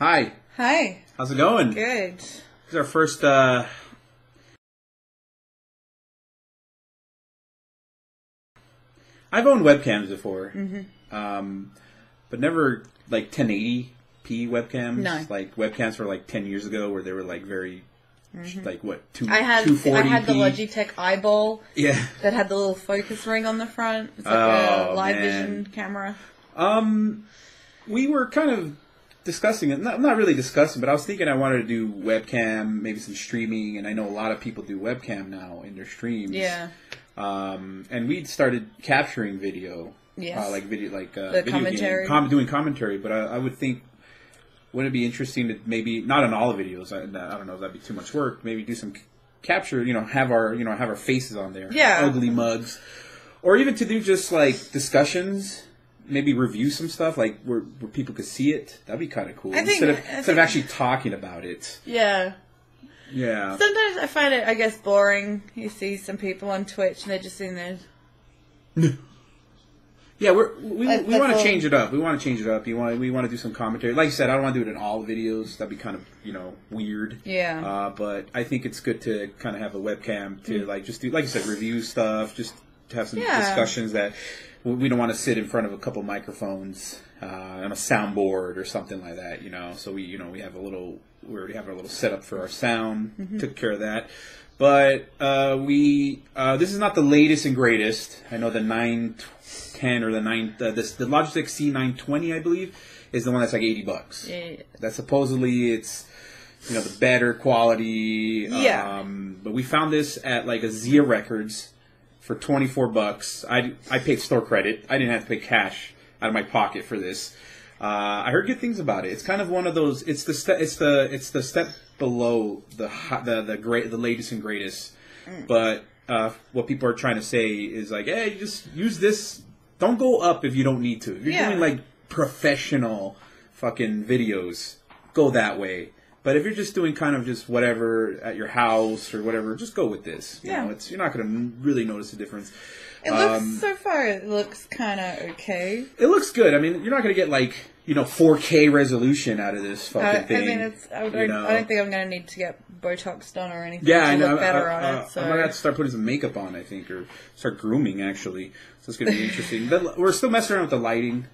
Hi. Hi. How's it going? Good. This is our first, I've owned webcams before. But never, like, 1080p webcams. No. Like, webcams for, like, 10 years ago where they were, like, very, like, what, I had 240p? the Logitech Eyeball Yeah. that had the little focus ring on the front. It's like Oh, a live man. vision camera. We were kind of discussing it. Not really discussing, but I was thinking I wanted to do webcam, maybe some streaming, and I know a lot of people do webcam now in their streams. Yeah. And we'd started capturing video. Yes. Like video, like The video commentary. doing commentary. But I would think, wouldn't it be interesting to maybe not on all the videos? I don't know if that'd be too much work. Maybe do some capture. Have our faces on there. Yeah. Ugly mugs, or even to do just like discussions. Maybe review some stuff like where people could see it. That'd be kind of cool instead of actually talking about it. Yeah. Yeah. Sometimes I find it, I guess, boring. You see some people on Twitch and they're just sitting there. Yeah, we want to all. change it up. We want to change it up. We want to do some commentary. Like I said, I don't want to do it in all the videos. That'd be kind of weird. Yeah. But I think it's good to kind of have a webcam to like just do, like you said, review stuff. Just to have some discussions that we don't want to sit in front of a couple microphones on a soundboard or something like that. So we we already have our little setup for our sound. Took care of that. But this is not the latest and greatest. I know the 910 or the Logitech C920, I believe, is the one that's like $80. Yeah. That supposedly it's the better quality. Yeah. But we found this at like a Zia Records for $24. I paid store credit. I didn't have to pay cash out of my pocket for this. I heard good things about it. It's kind of one of those. It's the step below the latest and greatest. But what people are trying to say is like, hey, just use this. Don't go up if you don't need to. If you're doing like professional fucking videos, go that way. But if you're just doing kind of just whatever at your house or whatever, just go with this. You're not going to really notice a difference. It looks, so far, it looks kind of okay. It looks good. I mean, you're not going to get like 4K resolution out of this fucking thing. I mean, I don't think I'm going to need to get Botox done or anything. Yeah, to I know. look better on it. So. I'm going to have to start putting some makeup on, I think, or start grooming actually. So it's going to be interesting. We're still messing around with the lighting.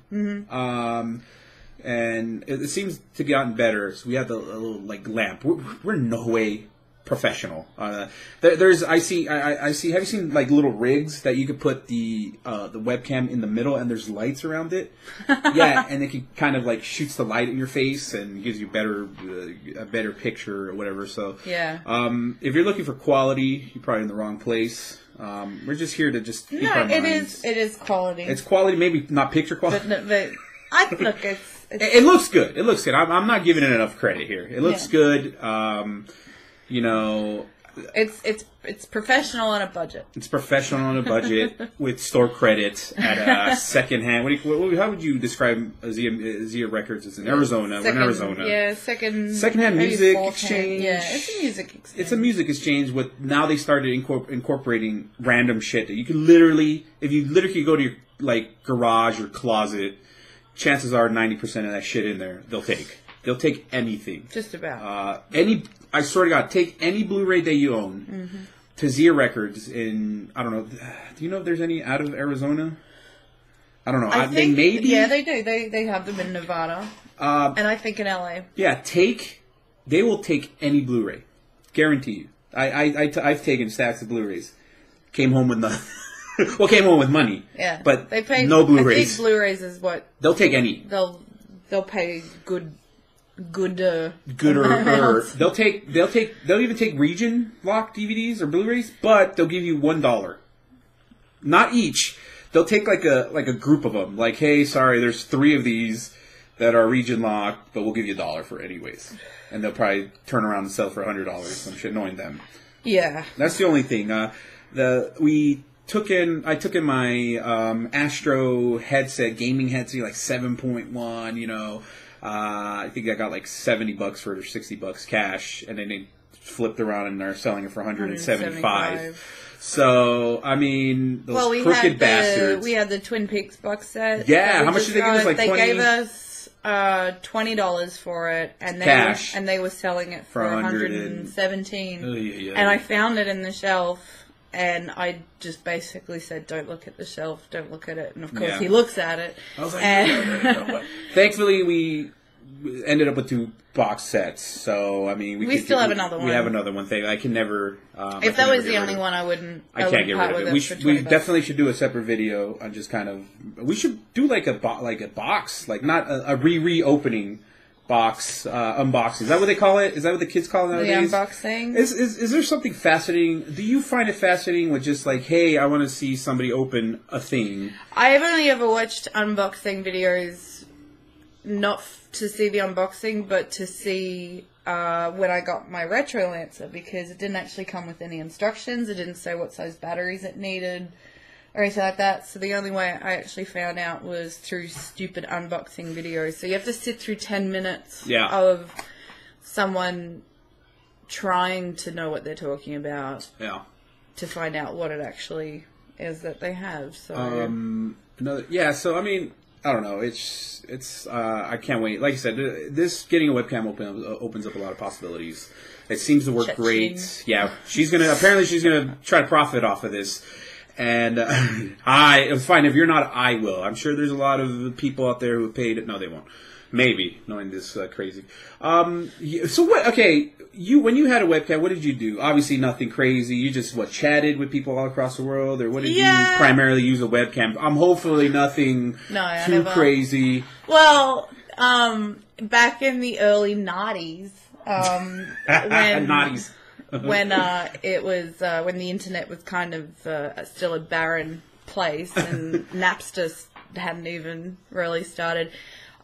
And it seems to have gotten better. So we have a little like lamp. We're in no way professional. I see. Have you seen like little rigs that you could put the webcam in the middle and there's lights around it? Yeah, and it can kind of like shoots the light in your face and gives you a better picture or whatever. So yeah. If you're looking for quality, you're probably in the wrong place. We're just here to just keep our minds. It is quality. It's quality, maybe not picture quality. But look, it looks good. It looks good. I'm not giving it enough credit here. It looks good. It's professional on a budget. It's professional on a budget with store credit at a secondhand. How would you describe Zia Records? It's in Arizona. We're in Arizona. Yeah, secondhand music exchange. Yeah, it's a music exchange. It's a music exchange. Now they started incorporating random shit that you can literally, if you literally go to your like garage or closet, chances are 90% of that shit in there they'll take. They'll take anything. Just about. I swear to God, take any Blu-ray that you own to Zia Records in, I don't know, do you know if there's any out of Arizona? I don't know. I think, maybe. Yeah, they do. They have them in Nevada. And I think in LA. Yeah, they will take any Blu-ray. Guarantee you. I've taken stacks of Blu-rays. Came home with nothing. Well, came home with money. Yeah. But they pay, no Blu-rays. I think Blu-rays is what... They'll take any. They'll pay good they'll even take region locked DVDs or Blu-rays, but they'll give you $1, not each. They'll take like a group of them. Like, hey, sorry, there's 3 of these that are region locked, but we'll give you $1 for it anyways. And they'll probably turn around and sell for $100. Some shit, knowing them. Yeah, that's the only thing. I took in my Astro headset, gaming headset, like 7.1. I think I got like $70 for it or $60 cash, and then they flipped around and are selling it for $175. So, I mean, those crooked bastards. We had the Twin Peaks box set. Yeah, how much did they give us? Like they 20? gave us $20 for it, and Cash. they were selling it for $117. And I found it in the shelf, and I just basically said, "Don't look at the shelf, don't look at it." And of course, he looks at it. I was like, thankfully, we ended up with 2 box sets. So I mean, we still have another one. We have another one thing. I can never. If that was the only one, I wouldn't. I can't get rid of it. We definitely should do a separate video on just kind of. We should do like a box, like not a reopening box unboxing. Is that what they call it? Is that what the kids call it nowadays? The unboxing. Is there something fascinating? Do you find it fascinating with just like, hey, I want to see somebody open a thing? I have only ever watched unboxing videos, not to see the unboxing, but to see when I got my Retro Lancer, because it didn't actually come with any instructions. It didn't say what size batteries it needed or anything like that. So the only way I actually found out was through stupid unboxing videos. So you have to sit through 10 minutes of someone trying to know what they're talking about to find out what it actually is that they have. So so I mean, I don't know. It's I can't wait. Like I said, this getting a webcam opens up a lot of possibilities. It seems to work great. Yeah, she's gonna try to profit off of this. And it's fine if you're not. I will. I'm sure there's a lot of people out there who paid it. No, they won't. Maybe, knowing this crazy. So what? Okay, when you had a webcam, what did you do? Obviously, nothing crazy. You just chatted with people all across the world, or what did you primarily use a webcam? Hopefully nothing too crazy. Well, back in the early '90s, when it was when the internet was kind of still a barren place and Napster hadn't even really started.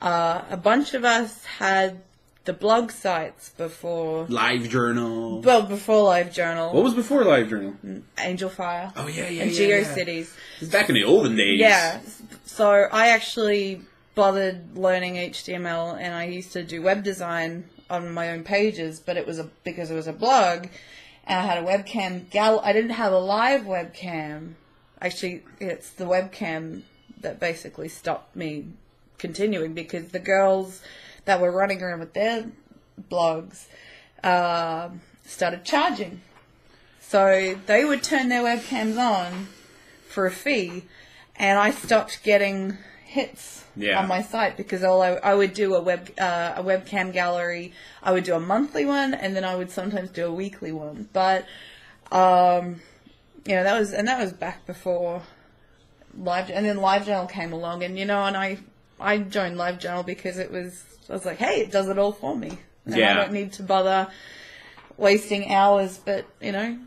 A bunch of us had the blog sites before LiveJournal. Well, before LiveJournal. What was before LiveJournal? Angelfire. Oh yeah, and GeoCities. It was back in the olden days. Yeah. So I actually bothered learning HTML, and I used to do web design on my own pages, but it was because it was a blog, and I had a webcam I didn't have a live webcam. Actually, it's the webcam that basically stopped me continuing, because the girls that were running around with their blogs started charging. So they would turn their webcams on for a fee, and I stopped getting hits on my site, because I would do a webcam gallery. I would do a monthly one, and then I would sometimes do a weekly one. But that was back before and then LiveJournal came along, and I joined LiveJournal because I was like, hey, it does it all for me. And I don't need to bother wasting hours, but I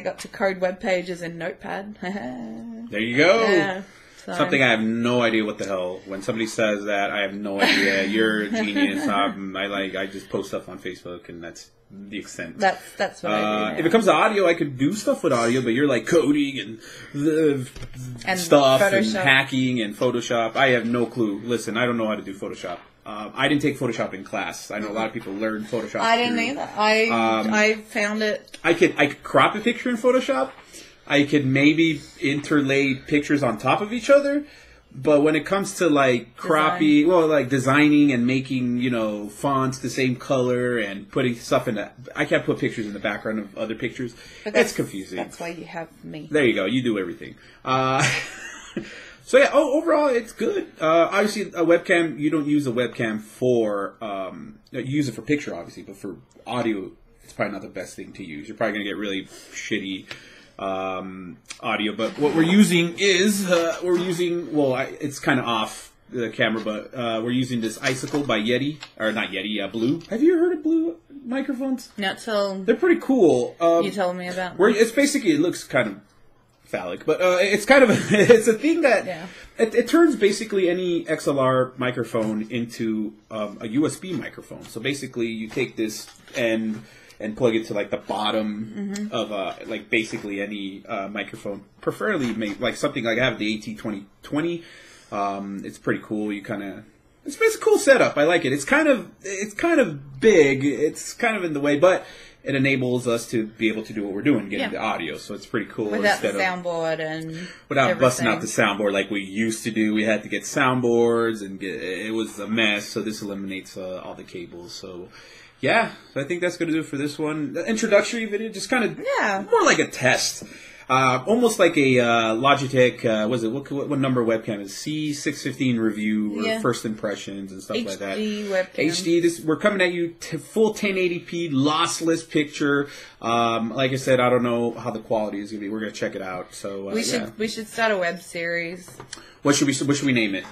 got to code web pages in Notepad. There you go. Yeah. Something I have no idea what the hell. When somebody says that, I have no idea. You're a genius. I just post stuff on Facebook, and that's the extent. That's what I do. If it comes to audio, I could do stuff with audio, but you're like coding and stuff Photoshop. And hacking and Photoshop. I have no clue. Listen, I don't know how to do Photoshop. I didn't take Photoshop in class. I know a lot of people learn Photoshop. I didn't either. I found it. I could crop a picture in Photoshop. I could maybe interlay pictures on top of each other, but when it comes to designing and making, fonts the same color and putting stuff I can't put pictures in the background of other pictures. It's confusing. That's why you have me. There you go. You do everything. So yeah, overall it's good. Obviously a webcam, you don't use a webcam for, you use it for picture obviously, but for audio, it's probably not the best thing to use. You're probably going to get really shitty audio, but what we're using is it's kind of off the camera, but we're using this Icicle by Yeti, or not Yeti, Blue. Have you heard of Blue microphones? Not till they're pretty cool. You told me about. It's basically, it looks kind of phallic, but it's kind of it's a thing that it turns basically any XLR microphone into a USB microphone. So basically, you take this and plug it to the bottom of basically any microphone. Preferably like something like I have the AT2020. It's pretty cool. It's a cool setup. I like it. It's kind of big. It's kind of in the way, but it enables us to be able to do what we're doing, getting the audio. So it's pretty cool. Without the soundboard and without busting out the soundboard like we used to do. We had to get soundboards, and it was a mess. So this eliminates all the cables. So yeah, so I think that's going to do it for this one. The introductory video, just kind of more like a test. Almost like a Logitech, what number webcam is C615 review or first impressions and stuff like that. HD webcam. HD. We're coming at you full 1080p lossless picture. Like I said, I don't know how the quality is going to be. We're going to check it out. So we should start a web series. What should we name it?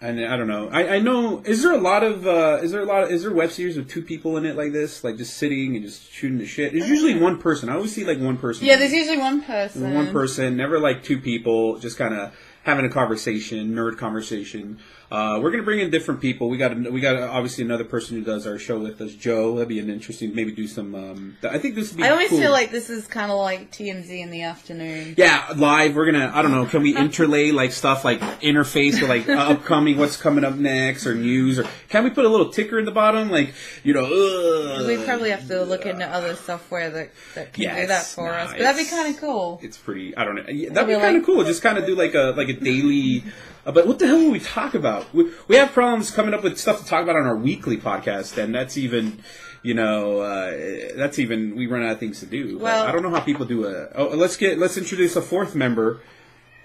And I don't know. I know. Is there web series with two people in it like this, like just sitting and just shooting the shit? There's usually one person. I always see like one person. Yeah, there's usually one person. One person, never like two people, just kind of having a conversation, nerd conversation. We're gonna bring in different people. We got obviously another person who does our show with us, Joe. That'd be an interesting. Maybe do some. I think this would be. I always cool. feel like this is kind of like TMZ in the afternoon. Yeah, live. We're gonna. I don't know. Can we interlay like stuff like interface or like upcoming, what's coming up next, or news, or can we put a little ticker in the bottom, like We probably have to look into other software that can do that for us. But that'd be kind of cool. It's pretty. I don't know. Yeah, that'd be kind of cool. Just kind of do like a daily. But what the hell will we talk about? We have problems coming up with stuff to talk about on our weekly podcast, and that's even, we run out of things to do. Well, I don't know how people do let's introduce a fourth member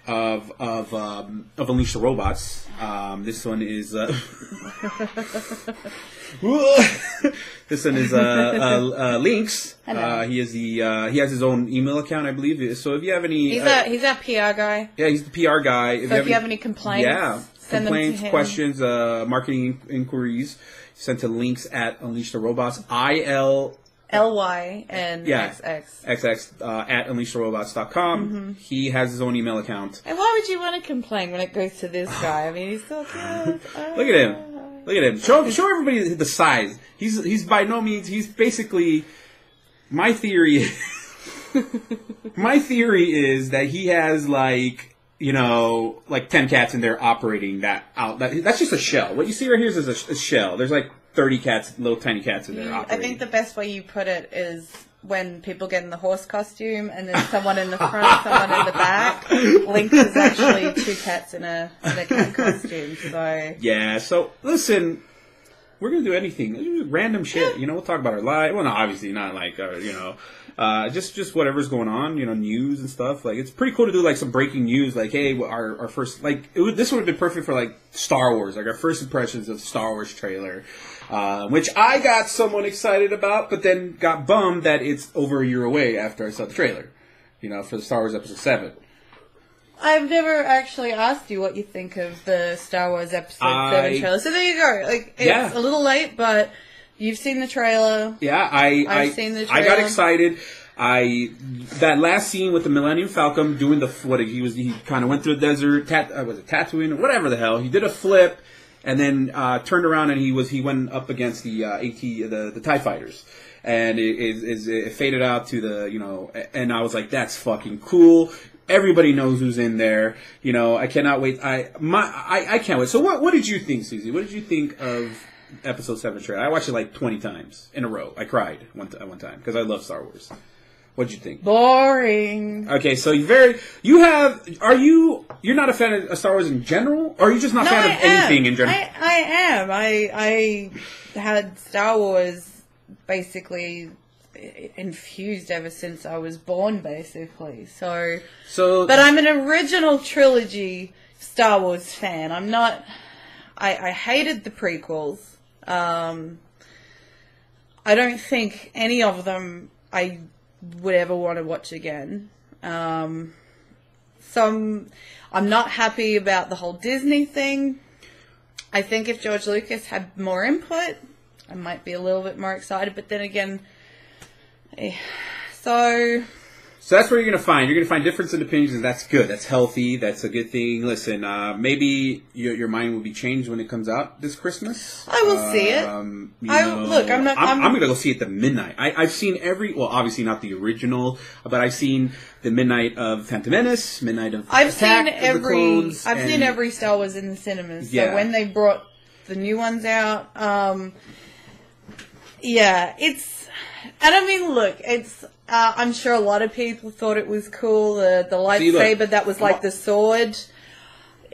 of Unleash the Robots. This one is this one is Lynx. He has his own email account, I believe. So if you have any, he's our PR guy. Yeah, he's the PR guy. If you have any complaints, send complaints, them to him. questions, marketing inquiries, send to Lynx at Unleash the Robots. ILLY and XX at unleashtherobots.com. Mm-hmm. He has his own email account. And why would you want to complain when it goes to this guy? I mean, he's so cute. Look at him. Look at him. Show everybody the size. He's by no means. He's basically. My theory is that he has like 10 cats in there operating that out. That's just a shell. What you see right here is a shell. There's like 30 cats, little tiny cats in there operating. I think the best way you put it is when people get in the horse costume and there's someone in the front, someone in the back. Lynx is actually two cats in a cat costume. So yeah. So listen, we're gonna do anything, random shit. We'll talk about our life. Well, no, obviously not like just whatever's going on. News and stuff. Like it's pretty cool to do like some breaking news. Like hey, our first this would have been perfect for like Star Wars. Like our first impressions of Star Wars trailer. Which I got somewhat excited about, but then got bummed that it's over a year away after I saw the trailer, for the Star Wars Episode 7. I've never actually asked you what you think of the Star Wars Episode 7 trailer. So there you go. Like, it's a little late, but you've seen the trailer. Yeah, I've seen the trailer. I got excited. That last scene with the Millennium Falcon doing he kind of went through the desert, was it Tatooine or whatever the hell. He did a flip. And then turned around and he went up against the the TIE fighters, and it faded out to the and I was like, that's fucking cool. Everybody knows who's in there. I cannot wait. I can't wait. So what did you think, Susie? What did you think of Episode 7 trailer? I watched it like 20 times in a row. I cried one time because I love Star Wars. What'd you think? Boring. Okay, so you're not a fan of Star Wars in general, or are you just not a fan of anything in general? I am. I had Star Wars basically infused ever since I was born, basically. So but I'm an original trilogy Star Wars fan. I'm not. I hated the prequels. I don't think any of them I would ever want to watch again. I'm not happy about the whole Disney thing. I think if George Lucas had more input, I might be a little bit more excited. But then again, so that's where you're going to find. You're going to find difference in opinions, and that's good. That's healthy. That's a good thing. Listen, maybe your mind will be changed when it comes out this Christmas. I will see it. I'm going to go see it at midnight. I've seen obviously not the original, but I've seen the midnight of Phantom Menace, midnight of I've seen every Star Wars in the cinemas. So when they brought the new ones out, Yeah, and I mean, look, it's. I'm sure a lot of people thought it was cool. The lightsaber that was like the sword.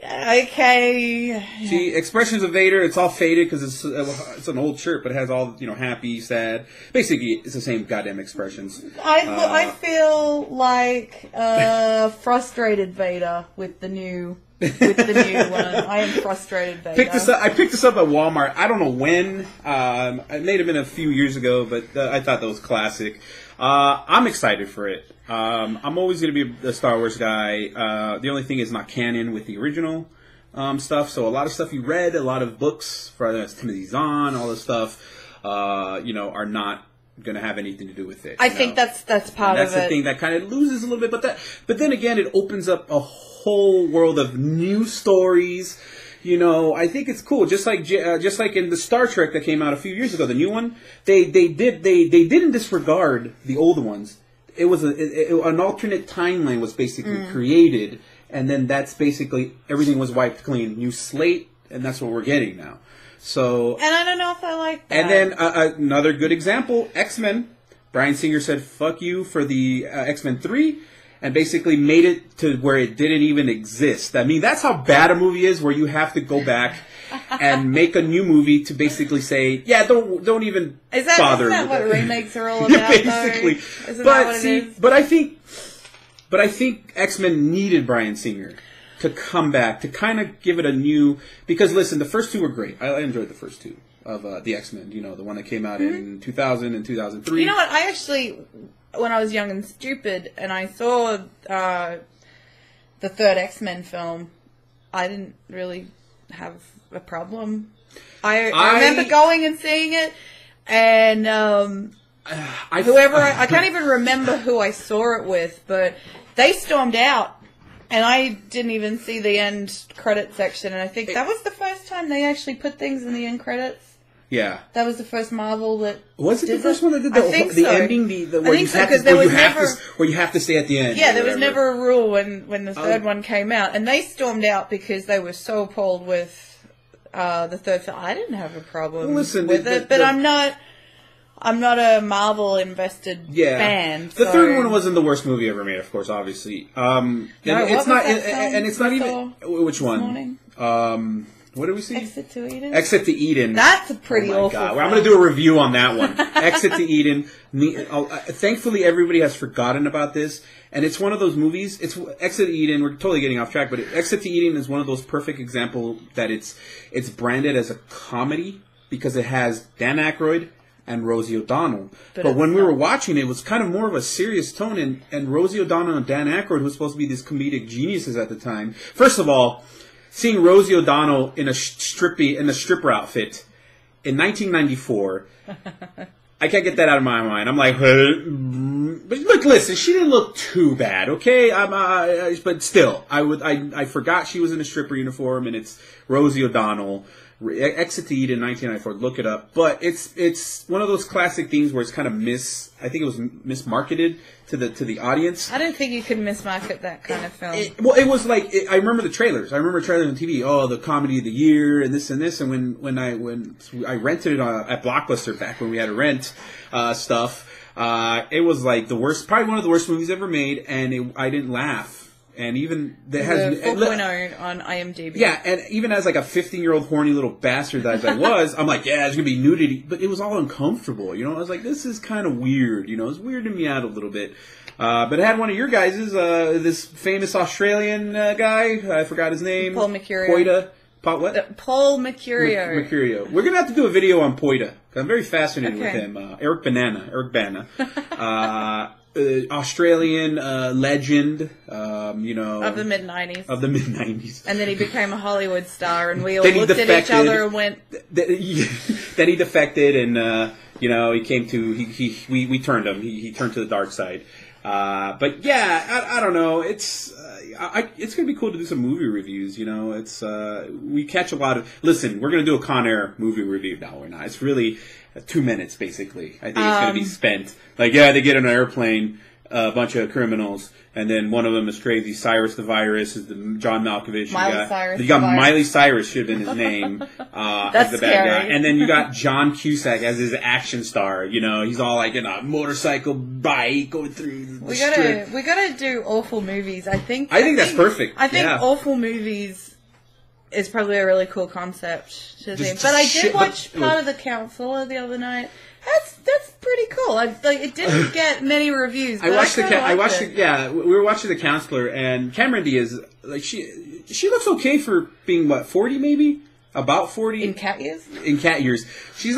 Okay. See, expressions of Vader, it's all faded because it's an old shirt, but it has all, happy, sad. Basically, it's the same goddamn expressions. I feel like frustrated Vader with the new one. I am frustrated Vader. I picked this up at Walmart. I don't know when. It may have been a few years ago, but I thought that was classic. I'm excited for it. I'm always going to be a Star Wars guy. The only thing is not canon with the original stuff. So a lot of stuff you read, a lot of books, whether it's Timothy Zahn, all this stuff, are not going to have anything to do with it. I think that's part of it. That's the thing that kind of loses a little bit. But then again, it opens up a whole world of new stories. I think it's cool. Just like in the Star Trek that came out a few years ago, the new one, they didn't disregard the old ones. It was an alternate timeline was basically created, and then that's basically everything was wiped clean, new slate, and that's what we're getting now. So, and I don't know if I like that. And then another good example, X-Men. Bryan Singer said "fuck you" for the X-Men 3. And basically made it to where it didn't even exist. I mean, that's how bad a movie is, where you have to go back and make a new movie to basically say, yeah, don't even bother. Isn't that what remakes are all about? Basically, isn't that what it is? But I think X-Men needed Bryan Singer to come back to kind of give it a new. Because listen, the first two were great. I enjoyed the first two of the X-Men. The one that came out in 2000 and 2003. You know what? I actually. When I was young and stupid, and I saw the third X-Men film, I didn't really have a problem. I remember going and seeing it, and I can't even remember who I saw it with, but they stormed out, and I didn't even see the end credit section, and I think that was the first time they actually put things in the end credits. Yeah, that was the first Marvel that was it. The first one that did the ending, where you have to stay at the end. Yeah, there was never a rule when the third one came out, and they stormed out because they were so appalled with the third film. I didn't have a problem with it, but I'm not a Marvel invested fan. The third one wasn't the worst movie ever made, of course, obviously. It's not even which one. What did we see? Exit to Eden. Exit to Eden. That's a pretty awful God. I'm going to do a review on that one. Exit to Eden. Thankfully, everybody has forgotten about this. And it's one of those movies. It's Exit to Eden. We're totally getting off track, but Exit to Eden is one of those perfect examples that it's branded as a comedy because it has Dan Aykroyd and Rosie O'Donnell. But when we were watching it was kind of more of a serious tone. And Rosie O'Donnell and Dan Aykroyd, who was supposed to be these comedic geniuses at the time. First of all, seeing Rosie O'Donnell in a stripper outfit in 1994, I can't get that out of my mind. I'm like, but look, listen, she didn't look too bad, okay? But still, I forgot she was in a stripper uniform, and it's Rosie O'Donnell. Exit to Eden, 1994. Look it up. But it's one of those classic things where it's kind of I think it was mismarketed to the audience. I don't think you could mismarket that kind of film. It was like I remember the trailers. I remember trailers on TV. Oh, the comedy of the year and this and this. And when I rented it at Blockbuster back when we had to rent stuff, it was like probably one of the worst movies ever made. And I didn't laugh. And even that has 4.0 on IMDb. Yeah, and even as like a 15-year-old horny little bastard that I was, I'm like, yeah, there's gonna be nudity, but it was all uncomfortable. I was like, this is kind of weird. It's weirding me out a little bit. But it had one of your guys, this famous Australian guy. I forgot his name. Paul Mercurio. Poita. Paul Mercurio. Mercurio. We're gonna have to do a video on Poita. I'm very fascinated with him. Eric Bana. Australian legend, of the mid-90s. Of the mid-90s. And then he became a Hollywood star, and we all looked at each other and went... Then he defected, and, he came to... We turned him. He turned to the dark side. But, yeah, I don't know. It's going to be cool to do some movie reviews, we catch a lot of... Listen, we're going to do a Con Air movie review. No, we're not. It's really... 2 minutes, basically. I think it's going to be spent. Like, yeah, they get on an airplane, a bunch of criminals, and then one of them is crazy. Cyrus the Virus is the John Malkovich. You got Miley Cyrus should have been his name as the bad guy, and then you got John Cusack as his action star. You know, he's all like in a motorcycle bike going through. We gotta do awful movies. I think that's perfect. I think awful movies is probably a really cool concept to think. But I did watch part of The Counselor the other night. That's pretty cool. It didn't get many reviews. But we were watching The Counselor, and Cameron Diaz, like she looks okay for being 40 maybe, about 40 in cat years. In cat years, she's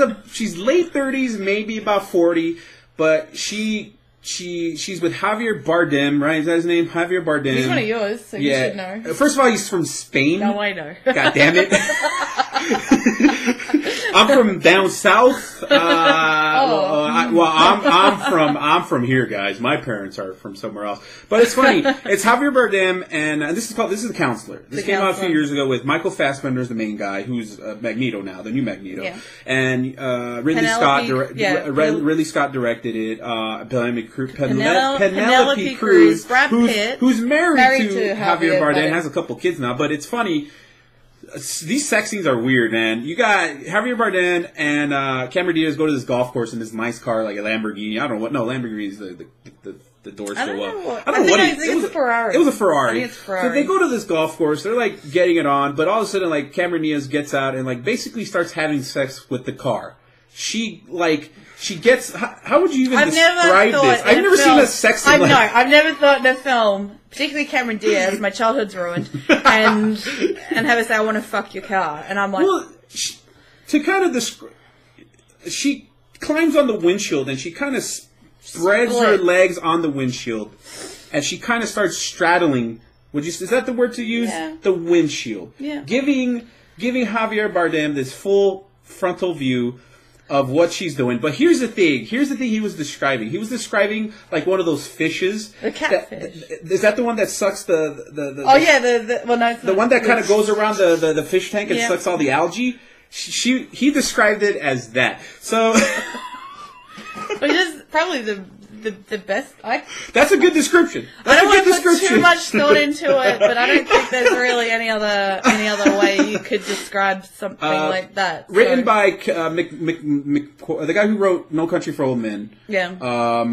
late 30s, maybe about 40, but she's with Javier Bardem, right? Is that his name? Javier Bardem. He's one of yours, so you should know. First of all, he's from Spain. No, I know. God damn it. I'm from down south. I'm from here, guys. My parents are from somewhere else. But it's funny. It's Javier Bardem, and this is The Counselor. This came out a few years ago with Michael Fassbender as the main guy, who's Magneto now, the new Magneto. Yeah. And Ridley Scott directed it. Penelope Cruz, Brad Pitt, who's married to Javier Bardem, has a couple kids now. But it's funny. These sex scenes are weird, man. You got Javier Bardem and Cameron Diaz go to this golf course in this nice car, like a Lamborghini. I don't know what. No, Lamborghini is the doors go up. I don't know what it is. It was a Ferrari. It was a Ferrari. I think it's Ferrari. So they go to this golf course. They're like getting it on, but all of a sudden, like Cameron Diaz gets out and like basically starts having sex with the car. She gets. How would you even describe this? I've never seen a sex scene. I've never thought in a film, particularly Cameron Diaz, my childhood's ruined, and have her say, "I want to fuck your car," and I'm like, well, to kind of describe, she climbs on the windshield and she kind of spreads her legs on the windshield, and she kind of starts straddling. Is that the word to use? Yeah. The windshield. Yeah. Giving Javier Bardem this full frontal view of what she's doing. But here's the thing he was describing. He was describing like one of those fishes. The catfish. Is that the one that sucks the the one that kind of goes around the fish tank and sucks all the algae? He described it as that. So which is probably the best. That's a good description. I don't want to put too much thought into it, but I don't think there's really any other way you could describe something like that. Written by the guy who wrote No Country for Old Men. Yeah. I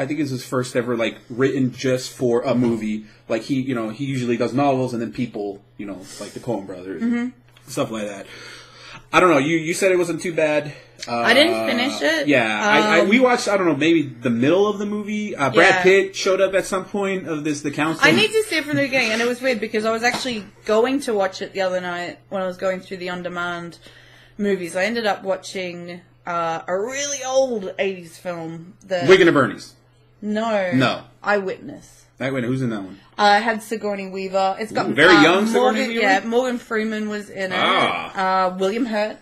think it's his first ever like written just for a movie. Like he usually does novels and then people, like the Coen Brothers, stuff like that. I don't know. You said it wasn't too bad. I didn't finish it. Yeah, we watched. I don't know, maybe the middle of the movie. Brad Pitt showed up at some point of The Counselor. I need to see it from the beginning, and it was weird because I was actually going to watch it the other night when I was going through the on-demand movies. I ended up watching a really old '80s film. Weekend at Bernie's. No. Eyewitness. Who's in that one? I had Sigourney Weaver. It's got very young Sigourney Weaver. Yeah, Morgan Freeman was in it. William Hurt.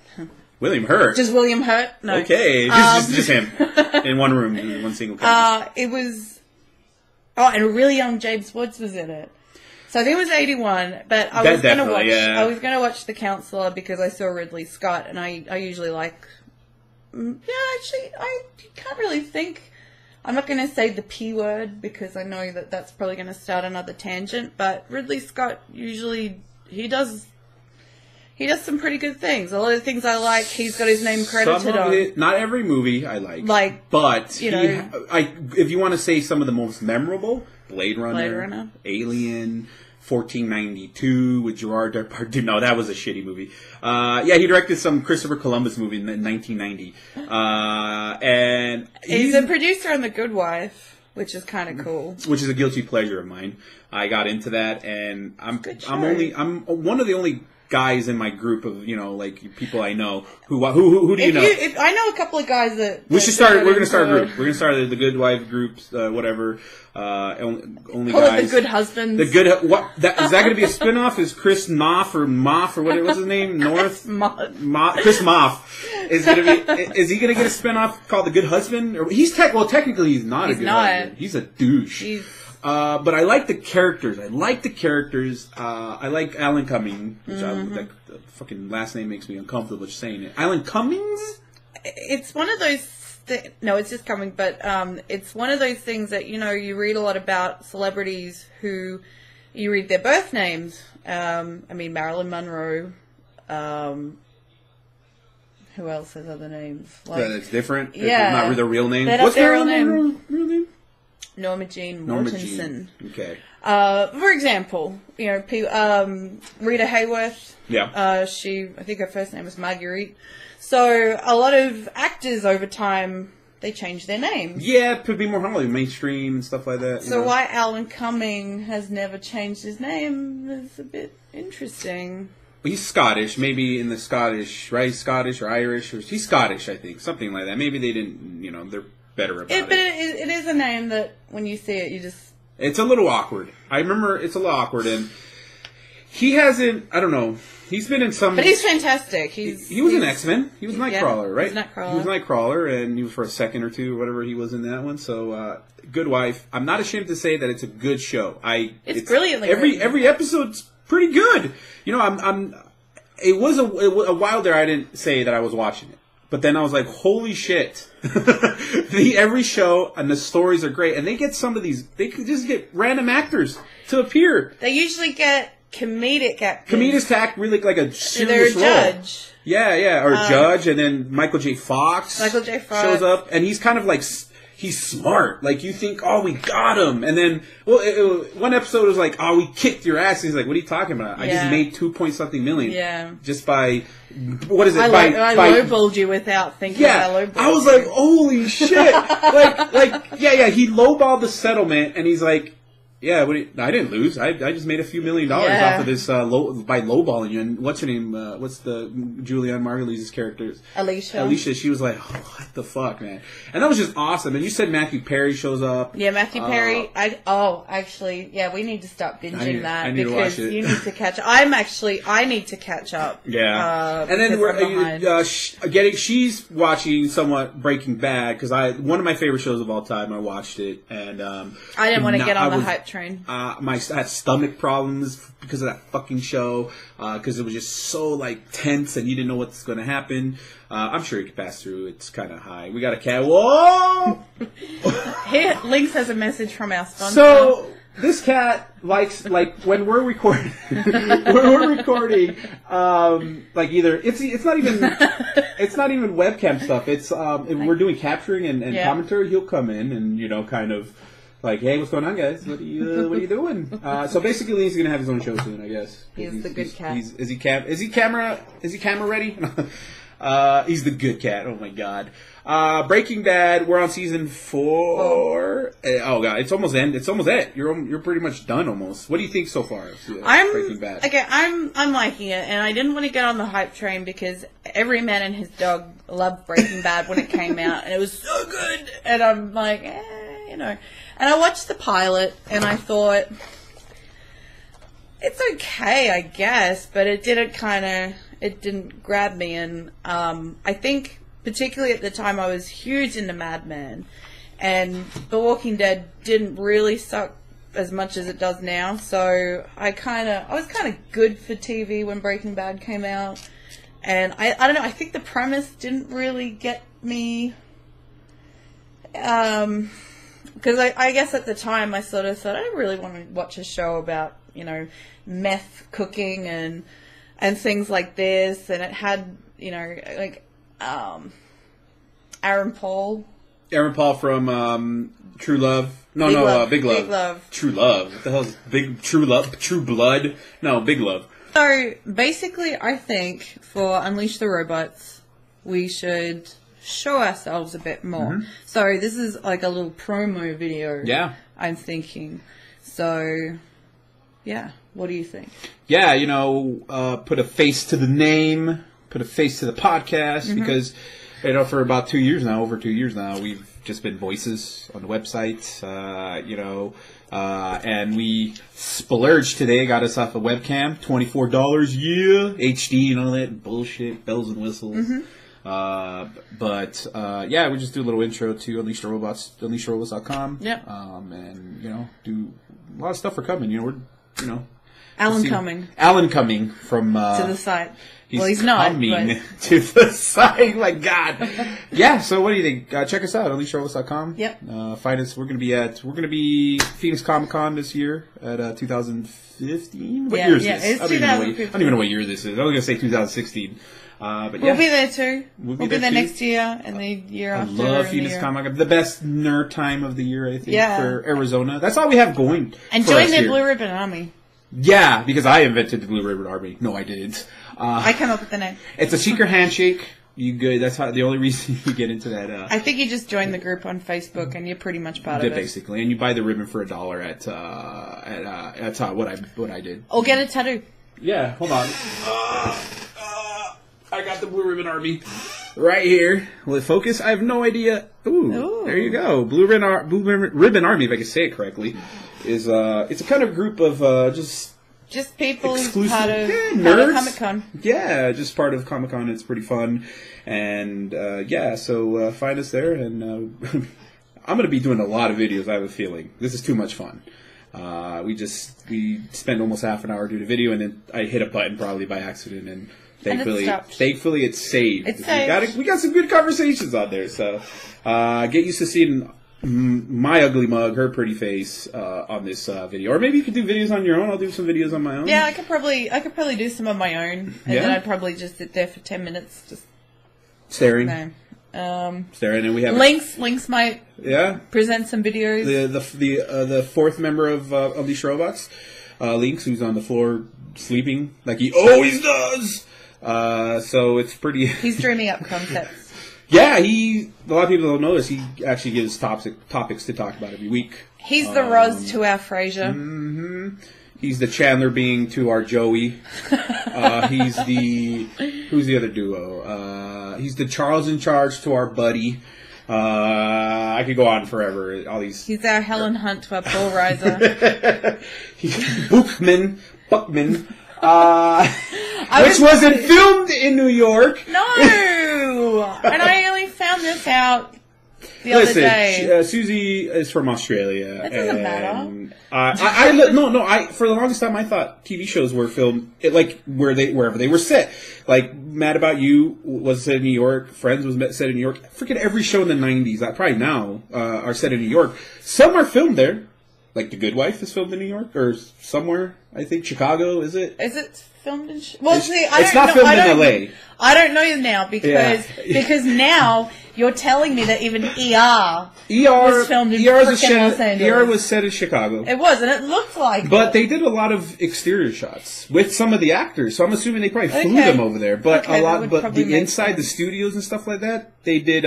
William Hurt. Just William Hurt. No. Okay, just him in one room in one single cabin. It was. Oh, and a really young James Woods was in it. So I think it was 81. But I was going to watch. Yeah. I was going to watch The Counselor because I saw Ridley Scott, and I usually like. Yeah, actually, I can't really think. I'm not going to say the P word because I know that that's probably going to start another tangent. But Ridley Scott usually he does some pretty good things. A lot of the things I like, he's got his name credited on. Not every movie I like, but if you want to say some of the most memorable, Blade Runner. Alien. 1492 with Gerard Depardieu. No, that was a shitty movie. He directed some Christopher Columbus movie in 1990. And he's a producer on The Good Wife, which is kind of cool. Which is a guilty pleasure of mine. I got into that, and I'm one of the only guys in my group of people I know who do you know? I know a couple of guys that we're gonna start a group. We're gonna start the Good Wife groups, whatever. Only guys. The Good Husbands. Is that going to be a spinoff? Is Chris Noff or Moff or what's his name? Chris Moff is going to be. Is he going to get a spinoff called The Good Husband? Or technically he's not a good husband. He's a douche. But I like the characters. I like Alan Cumming. Which the fucking last name makes me uncomfortable just saying it. Alan Cummings? It's one of those no, it's just coming, but it's one of those things that, you read a lot about celebrities who you read their birth names. Marilyn Monroe. Who else has other names? Like, it's different? Yeah. It's not their real name? What's their real name? Norma Jean Mortensen. Okay. For example, Rita Hayworth. Yeah. I think her first name was Marguerite. So a lot of actors over time, they change their names. Yeah, it could be more Hollywood, mainstream and stuff like that. So why Alan Cumming has never changed his name is a bit interesting. He's Scottish, maybe in the Scottish, right? He's Scottish or Irish, or he's Scottish, I think, something like that. Maybe they didn't, they're better about it. But it is a name that when you see it, you just... It's a little awkward. I remember it's a little awkward, and he hasn't, I don't know, he's been in some... But he's fantastic. He was in X-Men. He was Nightcrawler, right? He was Nightcrawler. He was Nightcrawler, and he was for a second or two, whatever he was in that one. So, Good Wife. I'm not ashamed to say that it's a good show. It's brilliantly every episode's pretty good. It was a while there I didn't say that I was watching it. But then I was like, holy shit. Every show and the stories are great. And they get they can just get random actors to appear. They usually get comedic actors. Comedic act, really like a serious role. They're a judge. Yeah. Or judge, and then Michael J. Fox shows up. And he's kind of like... He's smart. Like, you think, oh, we got him. And then, one episode was like, oh, we kicked your ass. He's like, what are you talking about? Yeah. I just made 2-point-something million. Yeah. Just by, what is it? I lowballed you without thinking I lowballed I was like, holy shit. He lowballed the settlement, and he's like, yeah, I didn't lose. I just made a few $1 million off of this by lowballing you. And what's her name? What's the Julianne Margulies' characters? Alicia. She was like, oh, what the fuck, man? And that was just awesome. And you said Matthew Perry shows up. Yeah, Matthew Perry. We need to stop binging that. I need to watch it. You need to catch up. I need to catch up. Yeah. And then she's watching somewhat Breaking Bad, because one of my favorite shows of all time. I watched it, and I didn't want to get on the hype train. I had stomach problems because of that fucking show, because it was just so tense and you didn't know what's going to happen. I'm sure you could pass through. It's kind of high. We got a cat. Whoa! Here, Lynx has a message from our sponsor. So this cat likes when we're recording. Either it's not even webcam stuff. It's if we're doing capturing and commentary. He'll come in and kind of. Like, hey, what's going on, guys? What are you doing? So basically, he's gonna have his own show soon, I guess. He's the good cat. Is he camera ready? He's the good cat. Oh my god. Breaking Bad. We're on season 4. Oh god, it's almost end. It's almost it. You're pretty much done almost. What do you think so far? Breaking Bad. Okay, I'm liking it, and I didn't want to get on the hype train because every man and his dog loved Breaking Bad when it came out, and it was so good. And I'm like, And I watched the pilot, and I thought, it's okay, I guess, but it didn't grab me. And I think, particularly at the time, I was huge into Mad Men, and The Walking Dead didn't really suck as much as it does now. So I was kind of good for TV when Breaking Bad came out, and I don't know. I think the premise didn't really get me. Because I guess at the time I sort of thought, I don't really want to watch a show about, meth cooking and things like this. And it had, Aaron Paul. Aaron Paul from True Love. Big Love. True Love. What the hell is True Love? True Blood? No, Big Love. So, basically, I think for Unleash the Robots, we should show ourselves a bit more. Mm-hmm. So this is like a little promo video. Yeah. I'm thinking. So, yeah. What do you think? Yeah, put a face to the name, put a face to the podcast, because, for about 2 years now, over 2 years now, we've just been voices on the website, and we splurged today, got us off a webcam, $24, HD and all that bullshit, bells and whistles. Mm-hmm. We just do a little intro to Unleash the Robots, unleashtherobots.com. Yep. And, do a lot of stuff for coming. We're, Alan Cumming Alan Cumming from to the site. He's not. Coming to the site. My God. Yeah. So, what do you think? Check us out, AliciaRobles.com. Yep. Find us. We're gonna be Phoenix Comic Con this year at 2015. What year is this? It's I don't even know what year this is. I was gonna say 2016. But yeah. We'll be there too. We'll be there next year and the year after. I love Phoenix Comic Con. The best nerd time of the year, I think, Yeah. for Arizona. That's all we have going. And for join us their here. Blue Ribbon Army. Yeah, because I invented the Blue Ribbon Army. No, I didn't. I came up with the name. It's a secret handshake. You good? That's how the only reason you get into that. I think you just join the group on Facebook and you're pretty much part of it. Basically, and you buy the ribbon for $1 at what I did. Or get a tattoo. Yeah, hold on. I got the Blue Ribbon Army right here. Will it focus? I have no idea. Ooh. There you go. Blue Ribbon Army, if I can say it correctly, is it's a kind of group of just people who's exclusive part of nerds. Comic Con. Yeah, just part of Comic Con. It's pretty fun, and so find us there. And I'm going to be doing a lot of videos. I have a feeling this is too much fun. We spend almost half an hour doing a video, and then I hit a button probably by accident, and thankfully it's saved. It's saved. We got some good conversations on there. So get used to seeing my ugly mug, her pretty face on this video, or maybe you could do videos on your own. I'll do some videos on my own. Yeah, I could probably do some of my own, and then I'd probably just sit there for 10 minutes, just staring. Staring, and we have Links might present some videos. The fourth member of Unleashed Robots, Links, who's on the floor sleeping like he always does. So it's pretty. He's dreaming up concepts. Yeah, a lot of people don't know this. He actually gives topics to talk about every week. He's the Roz to our Frasier. Mm-hmm. He's the Chandler Bing to our Joey. Who's the other duo? He's the Charles in Charge to our Buddy. I could go on forever. All these. He's our Helen Hunt to our Paul Reiser. Buckman. Which wasn't filmed in New York. No! And I only found this out the other day. Susie is from Australia. It doesn't matter. For the longest time I thought TV shows were filmed wherever they were set. Like Mad About You was set in New York. Friends was set in New York. Freaking every show in the 90s, probably now, are set in New York. Some are filmed there. Like The Good Wife is filmed in New York or somewhere. I think Chicago. Is it? Is it filmed in? It's not filmed in LA. I don't know now because now you're telling me that even ER was filmed in Los Angeles. ER was set in Chicago. It was, and it looked like. But they did a lot of exterior shots with some of the actors, so I'm assuming they probably flew them over there. But the inside, the studios and stuff like that, they did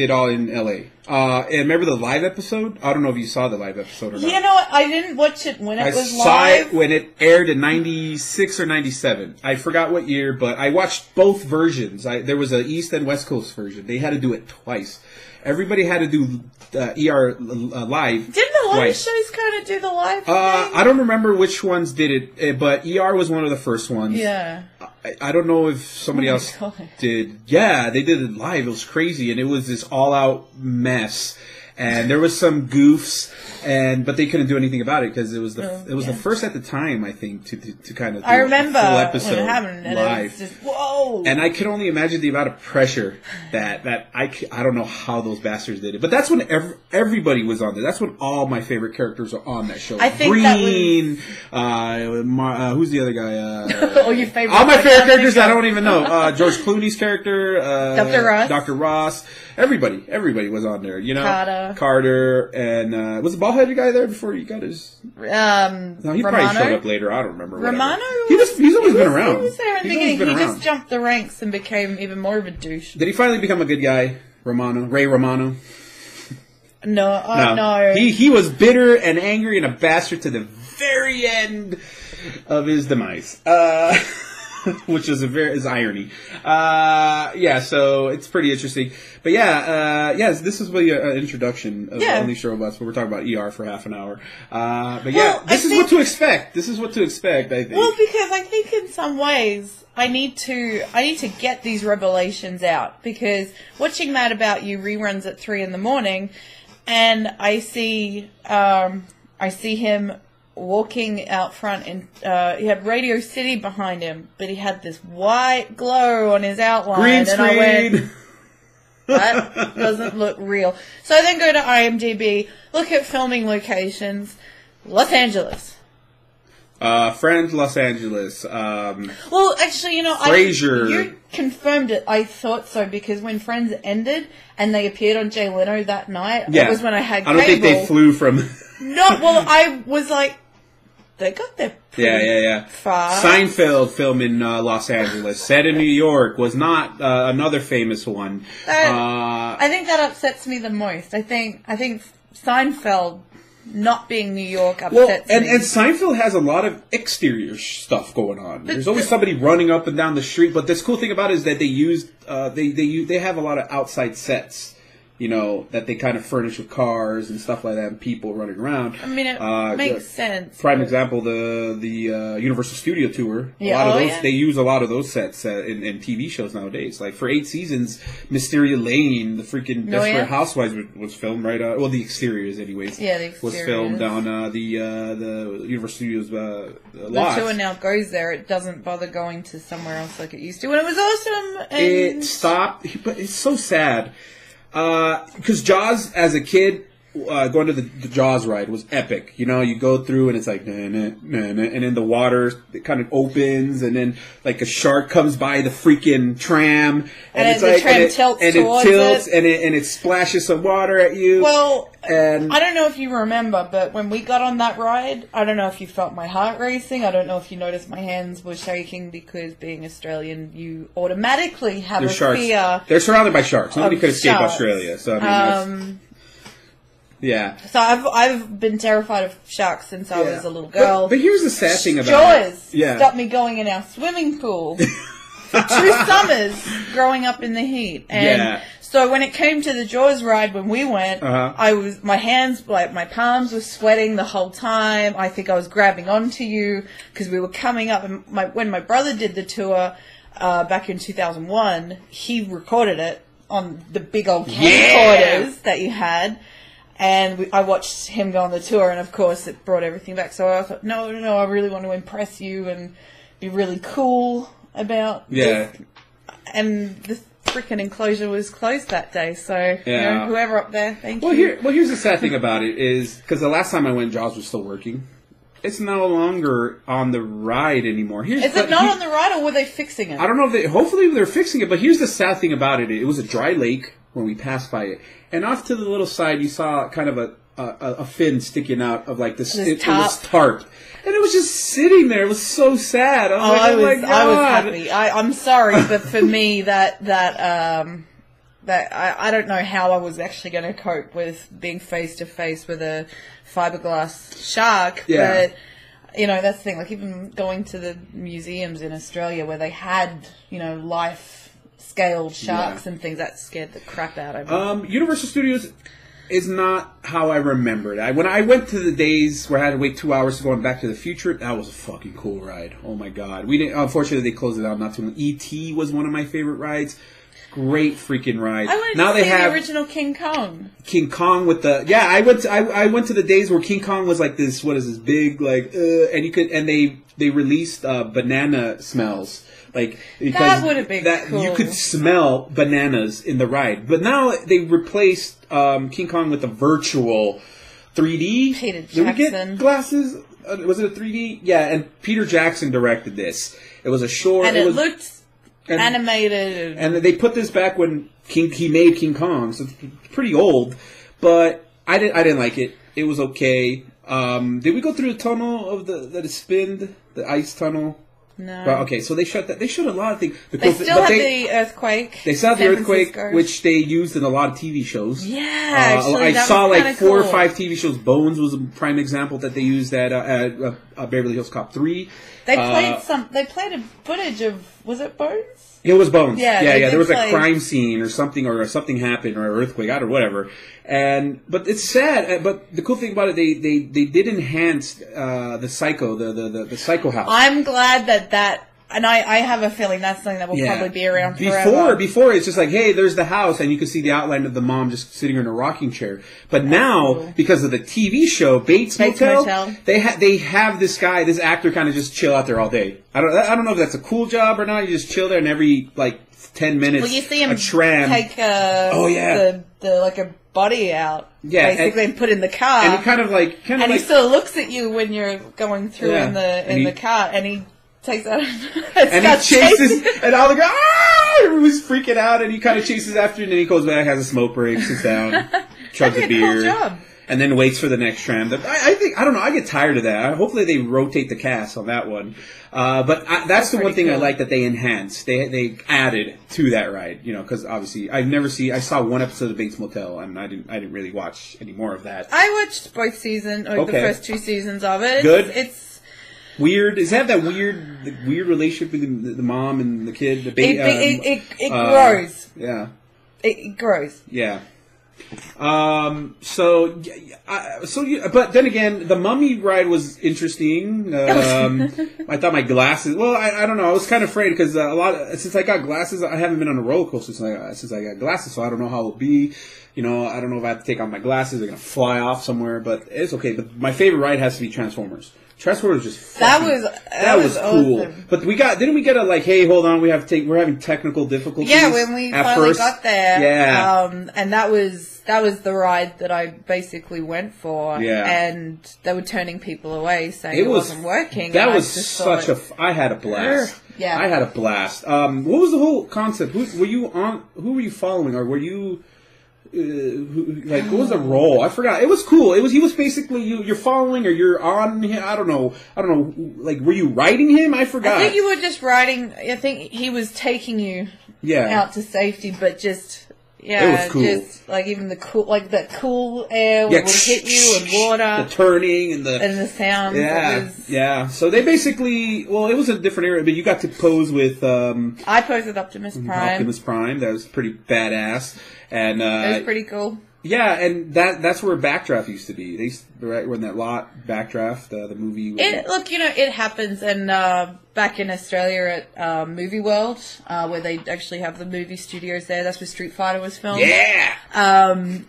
all in LA. And remember the live episode? I don't know if you saw the live episode or not. You know what? I didn't watch it when it was live. I saw it when it aired in 96 or 97. I forgot what year, but I watched both versions. There was an East and West Coast version. They had to do it twice. Everybody had to do ER live. Didn't the live shows kind of do the live thing? I don't remember which ones did it, but ER was one of the first ones. Yeah. I don't know if somebody else did. Yeah, they did it live. It was crazy, and it was this all-out mess. And there was some goofs, but they couldn't do anything about it because it was the first at the time, I think, to kind of do a full episode when it happened, and live. it was just, whoa! And I could only imagine the amount of pressure that I don't know how those bastards did it. But that's when everybody was on there. That's when all my favorite characters are on that show. I think Green, who's the other guy? All your favorite. All my favorite characters I don't even know. George Clooney's character, Dr. Ross. Everybody was on there. You know, Carter, and was the bald-headed guy there before he got his? No, he probably showed up later. I don't remember. Romano. He's always been around. He was there, and he just jumped the ranks and became even more of a douche. Did he finally become a good guy, Ray Romano? No. He was bitter and angry and a bastard to the very end of his demise. Which is irony. So it's pretty interesting. But this is really an introduction of Unleashed Robots, where we're talking about ER for half an hour. This is what to expect. I think. Well, because I think in some ways I need to get these revelations out, because watching Mad About You reruns at 3 a.m, and I see him walking out front, and he had Radio City behind him, but he had this white glow on his outline. Green and I went, screen. that doesn't look real. So I then go to IMDb, look at filming locations, Los Angeles. Friends, Los Angeles. Well, actually, Frasier. You confirmed it. I thought so because when Friends ended and they appeared on Jay Leno that night, that was when I had cable. I don't think they flew from... No, well, I was like, they got there pretty far. Seinfeld film in Los Angeles, set in New York, was not another famous one. I think that upsets me the most. I think Seinfeld not being New York upsets me. And Seinfeld has a lot of exterior stuff going on. There's always somebody running up and down the street. But this cool thing about it is that they used they have a lot of outside sets. That they kind of furnish with cars and stuff like that, and people running around. I mean, it makes sense. Prime example, the Universal Studio Tour. Yeah, They use a lot of those sets in TV shows nowadays. Like for 8 seasons, Mysteria Lane, the freaking Desperate Housewives was filmed right. Well, the exteriors, anyways. Yeah, the exteriors was filmed on the Universal Studios lot. The tour now goes there. It doesn't bother going to somewhere else like it used to, and it was awesome. And it stopped, but it's so sad. Because Jaws, as a kid, going to the Jaws ride was epic. You go through and it's like, nah, nah, nah, nah, and then the water it kind of opens, and then like a shark comes by the freaking tram, and it's the like, tram tilts towards it. and it splashes some water at you. Well, and I don't know if you remember, but when we got on that ride, I don't know if you felt my heart racing. I don't know if you noticed my hands were shaking because being Australian, you automatically have a sharks. fear. They're surrounded by sharks. Nobody could escape sharks. Australia. So I mean, yeah. So I've been terrified of sharks since I was a little girl. But here's the sad thing about Jaws it. stopped me going in our swimming pool for 2 summers growing up in the heat. And so when it came to the Jaws ride when we went, my hands, like my palms were sweating the whole time. I think I was grabbing onto you because we were coming up. And when my brother did the tour back in 2001, he recorded it on the big old camcorders that you had. And I watched him go on the tour, and of course it brought everything back. So I thought, no, I really want to impress you and be really cool about this. And the freaking enclosure was closed that day, so whoever up there, thank you. Here's the sad thing about it is, because the last time I went, Jaws was still working. It's no longer on the ride anymore. Is it not on the ride, or were they fixing it? I don't know. Hopefully they're fixing it, but here's the sad thing about it. It was a dry lake when we passed by it. And off to the little side, you saw kind of a fin sticking out of like this tarp. And it was just sitting there. It was so sad. I was happy. I'm sorry, but for me, that I don't know how I was actually going to cope with being face to face with a fiberglass shark. Yeah. But that's the thing. Like even going to the museums in Australia where they had life scaled sharks and things, that scared the crap out of me. Universal Studios is not how I remember it. When I went to the days where I had to wait 2 hours to go on Back to the Future, that was a fucking cool ride. Oh my god. We didn't. Unfortunately, they closed it out not too long. E.T. was one of my favorite rides. Great freaking ride. I wanted to see the original King Kong. King Kong with the I went to the days where King Kong was like this. What is this big and they released banana smells. Like, because that would have been cool. You could smell bananas in the ride. But now they replaced King Kong with a virtual 3D. Peter Jackson. Did we get glasses? Was it a 3D? Yeah, and Peter Jackson directed this. It was a short. And it looked animated. And they put this back when he made King Kong, so it's pretty old. But I didn't like it. It was okay. Did we go through the tunnel of that is spinned? The ice tunnel? No. Well, okay, so they shut a lot of things. They still had the earthquake. They still had the earthquake, which they used in a lot of TV shows. Yeah, actually, I saw like 4 cool. or 5 TV shows. Bones was a prime example that they used at Beverly Hills Cop 3. They played They played a footage of. Was it Bones? It was Bones. Yeah, There was a crime scene or something happened or an earthquake, I don't know, whatever. But it's sad. But the cool thing about it, they did enhance the Psycho, the Psycho house. I'm glad that And I have a feeling that's something that will probably be around forever. Before it's just like, hey, there's the house, and you can see the outline of the mom just sitting in a rocking chair. But now, because of the TV show Bates Motel, they have this guy, this actor, kind of just chill out there all day. I don't know if that's a cool job or not. You just chill there, and every 10 minutes, well, you see him a tram. Take the like a body out, basically, and put in the car. And he kind of he still looks at you when you're going through in the car, and he takes out and he chases, and all the guys, everyone's freaking out, and he kind of chases after, and then he goes back, has a smoke break, sits down, chugs a beer, cool job. And then waits for the next tram. I don't know, I get tired of that. Hopefully they rotate the cast on that one. But that's the one thing I like that they enhanced. They added to that ride, because obviously I saw one episode of Bates Motel, and I didn't really watch any more of that. I watched both seasons, the first 2 seasons of it. Good. It's weird. Does it have that weird relationship with the mom and the kid? The baby. It grows. Yeah. It grows. Yeah. But then again, the Mummy ride was interesting. I thought my glasses. Well, I don't know. I was kind of afraid because since I got glasses, I haven't been on a roller coaster since I got glasses, so I don't know how it'll be. I don't know if I have to take off my glasses. They're gonna fly off somewhere, but it's okay. But my favorite ride has to be Transformers. Transformers was just that was cool. Awesome. But didn't we get a hey, hold on, we're having technical difficulties. Yeah, when we finally got there. Yeah. And that was the ride that I basically went for. Yeah. And they were turning people away, saying it wasn't working. That was I had a blast. Yeah. I had a blast. What was the whole concept? Who were you following, or were you? What was the role? I forgot. It was cool. He was basically you're following or you're on him. I don't know. Were you riding him? I forgot. I think you were just riding. I think he was taking you out to safety, but just it was cool. Just even the cool, that cool air would hit you and water, the turning and the sound. Yeah. So they basically, it was a different area, but you got to pose with. I posed with Optimus Prime. Optimus Prime. That was pretty badass. And it was pretty cool. Yeah, and that's where Backdraft used to be. They used to, right when that lot Backdraft, the movie. It happens, and back in Australia at Movie World, where they actually have the movie studios there. That's where Street Fighter was filmed. Yeah.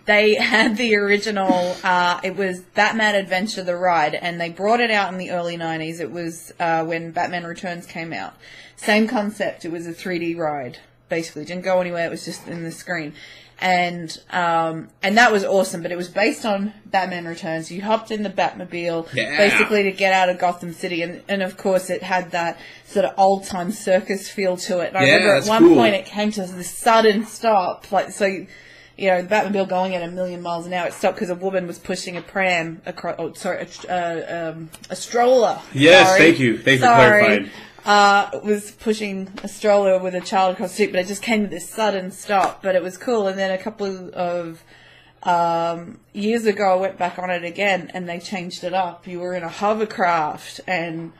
They had the original. It was Batman Adventure: The Ride, and they brought it out in the early '90s. It was when Batman Returns came out. Same concept. It was a 3D ride. Basically, it didn't go anywhere. It was just in the screen. And that was awesome, but it was based on Batman Returns. You hopped in the Batmobile, basically to get out of Gotham City, and of course it had that sort of old-time circus feel to it. And I remember at one point it came to this sudden stop, the Batmobile going at 1,000,000 miles an hour. It stopped because a woman was pushing a pram across, a stroller. Yes, thank you for clarifying. Was pushing a stroller with a child across the street, but it just came to this sudden stop. But it was cool. And then a couple of years ago, I went back on it again, and they changed it up. You were in a hovercraft, and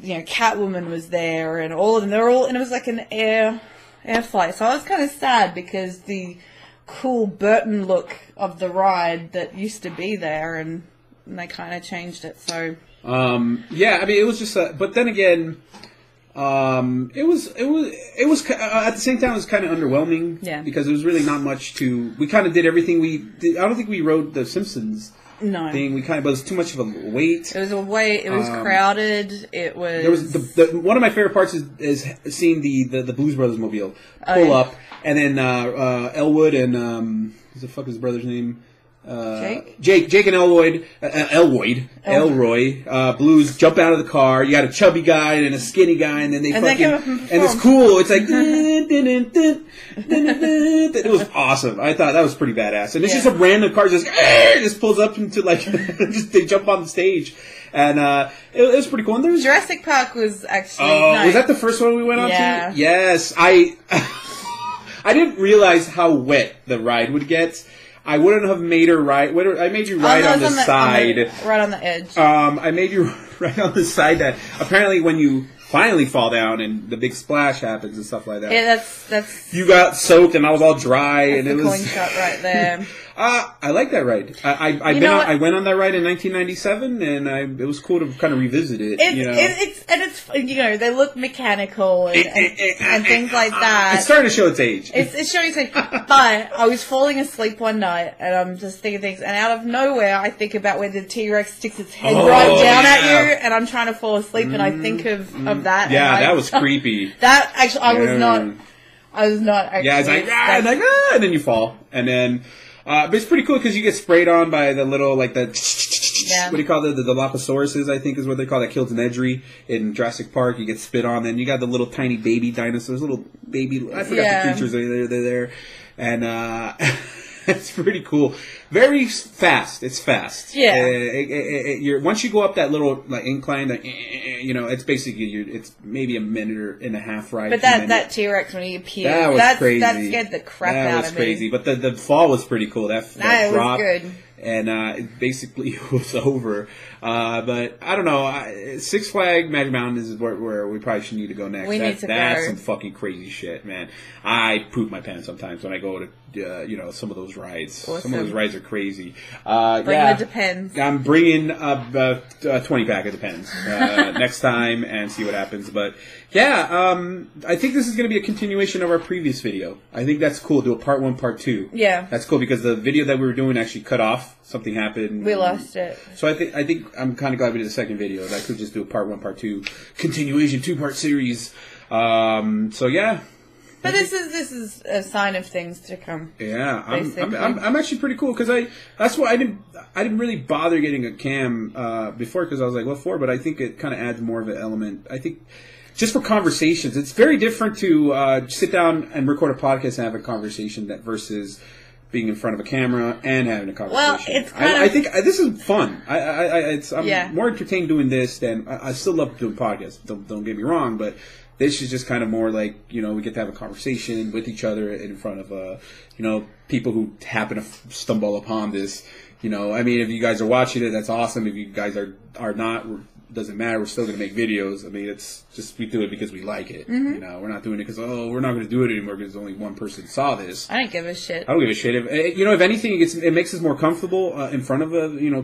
Catwoman was there, and all of them. And it was like an air flight. So I was kind of sad because the cool Burton look of the ride that used to be there, and they kind of changed it. So. It was just. But then again, it was at the same time it was kind of underwhelming. Yeah. Because there was really not much to. We kind of did everything we did. I don't think we rode the Simpsons. No. Thing. But it was too much of a wait. It was a wait. It was crowded. It was. There was one of my favorite parts is seeing the Blues Brothers mobile pull up, and then Elwood and what the fuck is his brother's name? Jake and Elroy, Blues jump out of the car. You got a chubby guy and a skinny guy, and then and it's cool. It's like it was awesome. I thought that was pretty badass. And it's just a random car just pulls up into they jump on the stage, and it was pretty cool. And there's Jurassic Park was actually. Was that the first one we went on to? Yes, I didn't realize how wet the ride would get. I wouldn't have made her ride. I made you ride on the side. Right on the edge. I made you ride on the side that apparently when you finally fall down and the big splash happens and stuff like that. Yeah, that's. You got soaked and I was all dry, and it was a coin shot right there. I like that ride. I went on that ride in 1997, and it was cool to kind of revisit it. It's they look mechanical and things like that. It's starting to show its age. It's showing its age. But I was falling asleep one night, and I'm just thinking things, and out of nowhere, I think about where the T-Rex sticks its head right down at you, and I'm trying to fall asleep, and I think of that. Yeah, that was creepy. That actually, I was not actually. Yeah, it's like, and then you fall. And then, but it's pretty cool because you get sprayed on by the little, like, what do you call it? The Dilophosaurus, I think is what they call it, that killed an Nedry in Jurassic Park. You get spit on, then you got the little tiny baby dinosaurs, little baby, I forgot the creatures, they're there. And, it's pretty cool. Very fast. It's fast. Yeah. Once you go up that little incline, it's basically it's maybe a minute and a half ride. But that T-Rex when he appeared, that was crazy. That scared the crap out of me. That was crazy. But the fall was pretty cool. That drop was good. And it basically was over. But I don't know. Six Flags Magic Mountain is where we probably should need to go next. We need to That's go. some fucking crazy shit, man. I poop my pants sometimes when I go to some of those rides. Awesome. Some of those rides are crazy. Bring the Depends. I'm bringing a 20-pack of Depends next time and see what happens. But yeah, I think this is going to be a continuation of our previous video. I think that's cool. Do a part 1, part 2. Yeah, that's cool because the video that we were doing actually cut off. Something happened. We lost it. So I think I'm kind of glad we did a second video. That I could just do a part 1, part 2 continuation, 2-part series. So yeah. But this is a sign of things to come. Yeah, I'm actually pretty cool because that's why I didn't really bother getting a cam before because I was like, what for? But I think it kind of adds more of an element. I think just for conversations, it's very different to sit down and record a podcast and have a conversation versus being in front of a camera and having a conversation. Well, it's I think this is fun. I'm more entertained doing this than I still love doing podcasts. Don't get me wrong, but this is just kind of more like, we get to have a conversation with each other in front of, people who happen to stumble upon this. I mean, if you guys are watching it, that's awesome. If you guys are not, doesn't matter. We're still going to make videos. I mean, it's just, we do it because we like it. Mm-hmm. We're not doing it because, we're not going to do it anymore because only one person saw this. I don't give a shit. I don't give a shit. If anything, it makes us more comfortable in front of,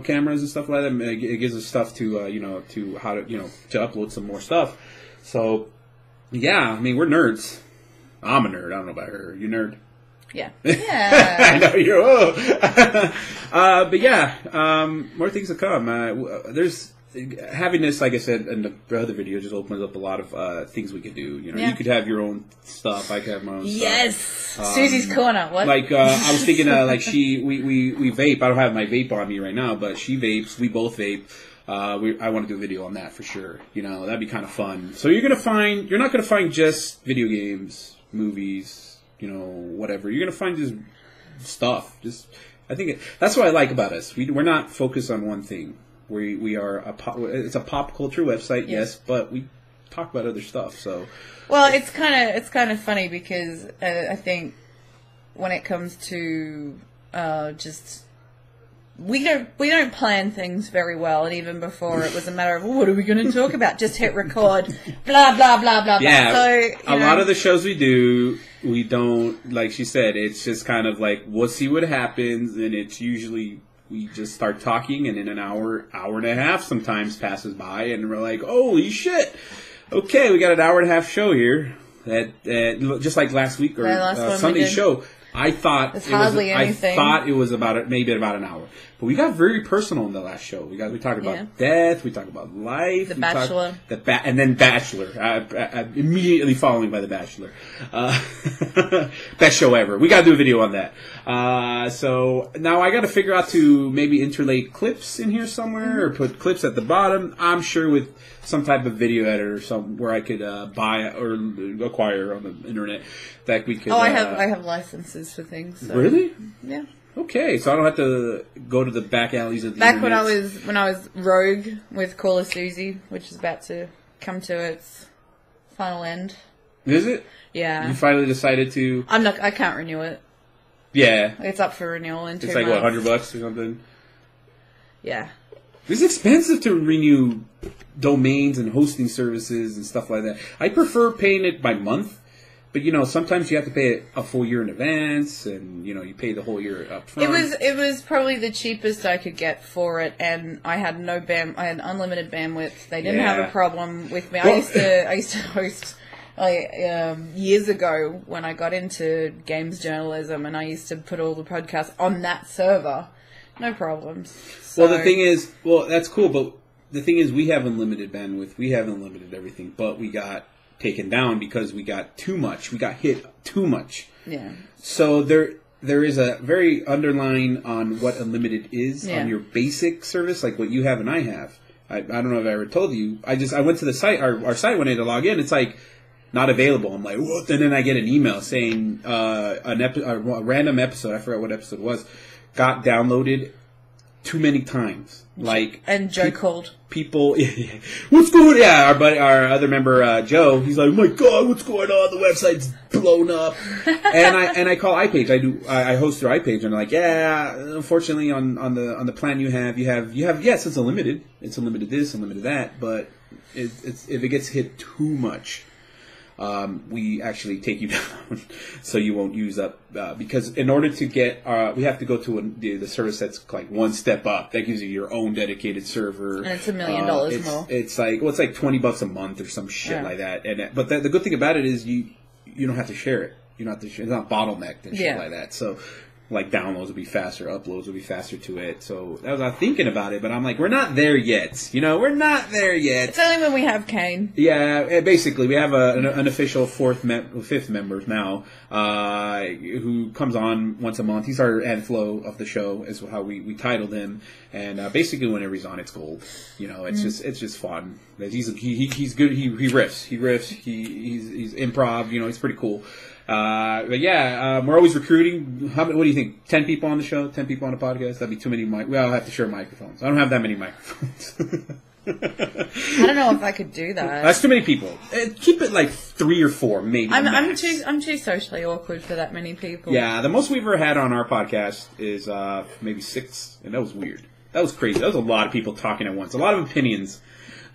cameras and stuff like that. It gives us stuff to, to how to, to upload some more stuff. So, yeah, I mean, we're nerds. I'm a nerd. I don't know about her. You nerd? Yeah. Yeah. I know you're. But yeah, more things to come. There's having this, like I said in the other video, just opens up a lot of things we could do. You could have your own stuff. I could have my own stuff. Yes. Susie's corner. What? Like I was thinking, we vape. I don't have my vape on me right now, but she vapes. We both vape. I want to do a video on that for sure. That'd be kind of fun. So you're not gonna find just video games, movies, whatever. You're gonna find just stuff. I think that's what I like about us. We're not focused on one thing. We are it's a pop culture website, yes, but we talk about other stuff. So, well, it's kind of funny because I think when it comes to just. We don't plan things very well, and even before it was a matter of what are we going to talk about? Just hit record, blah blah blah blah. Yeah, so, a lot of the shows we do, we don't, like she said, it's just kind of like we'll see what happens, and it's usually we just start talking, and in an hour and a half sometimes passes by, and we're like, holy shit! Okay, we got an hour and a half show here. That just like last week or Sunday's show. I thought it was about maybe about an hour, but we got very personal in the last show. We talked about death, we talked about life, The Bachelor, and then Bachelor, immediately following by The Bachelor, best show ever. We got to do a video on that. So now I got to figure out to maybe interlay clips in here somewhere or put clips at the bottom. I'm sure with some type of video editor where I could buy or acquire on the internet that we could. I have licenses for things. So. Really? Yeah. Okay, so I don't have to go to the back alleys of the internet. when I was rogue with Call of Susie, which is about to come to its final end. Is it? Yeah. You finally decided to. I can't renew it. Yeah. It's up for renewal in 2 months. It's like what, $100 or something. Yeah. It's expensive to renew domains and hosting services and stuff like that. I prefer paying it by month But sometimes you have to pay a full year in advance, and you pay the whole year up front. It was probably the cheapest I could get for it, and I had I had unlimited bandwidth. They didn't have a problem with me. I used to host years ago when I got into games journalism, and I used to put all the podcasts on that server. No problems. So, well, the thing is, that's cool, but the thing is, we have unlimited bandwidth. We have unlimited everything, but we got taken down because we got too much. We got hit too much. Yeah. So there is a very underline on what unlimited is on your basic service, like what you have and I have. I don't know if I ever told you. I went to the site, our site, when I had to log in. It's like not available. I'm like, what? And then I get an email saying a random episode. I forgot what episode it was. Got downloaded too many times. And Joe called. People, what's going on? Yeah, our other member, Joe, he's like, oh my God, what's going on? The website's blown up. and I call iPage. I host through iPage, and they're like, yeah, unfortunately on the plan you have, yes, it's unlimited. It's unlimited this, unlimited that, but if it gets hit too much, we actually take you down, so you won't use up. Because in order to get, we have to go to the service that's like one step up. That gives you your own dedicated server, and it's $1 million more. It's like it's like $20 a month or some shit like that. But the good thing about it is you don't have to share it. You don't have to share. It's not bottlenecked and shit like that. So. Like downloads will be faster, uploads will be faster to it. So I was thinking about it, but I'm like, we're not there yet. We're not there yet. It's only when we have Kane. Yeah, basically, we have an official fifth member now, who comes on once a month. He's our Anflo of the show, is how we titled him. And basically, whenever he's on, it's gold. It's just fun. He's good. He riffs. He's improv. He's pretty cool. But yeah, we're always recruiting. What do you think? 10 people on the show? 10 people on the podcast? That'd be too many. We all have to share microphones. I don't have that many microphones. I don't know if I could do that. That's too many people. Keep it like 3 or 4, maybe. I'm too socially awkward for that many people. Yeah, the most we've ever had on our podcast is maybe 6, and that was weird. That was crazy. That was a lot of people talking at once. A lot of opinions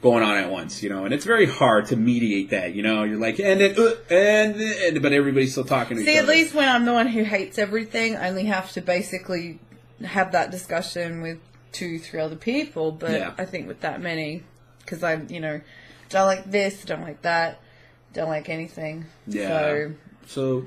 going on at once, and it's very hard to mediate that, you're like, but everybody's still talking to each other. At least when I'm the one who hates everything, I only have to basically have that discussion with 2-3 other people, but I think with that many, because I, don't like this, don't like that, don't like anything. Yeah. So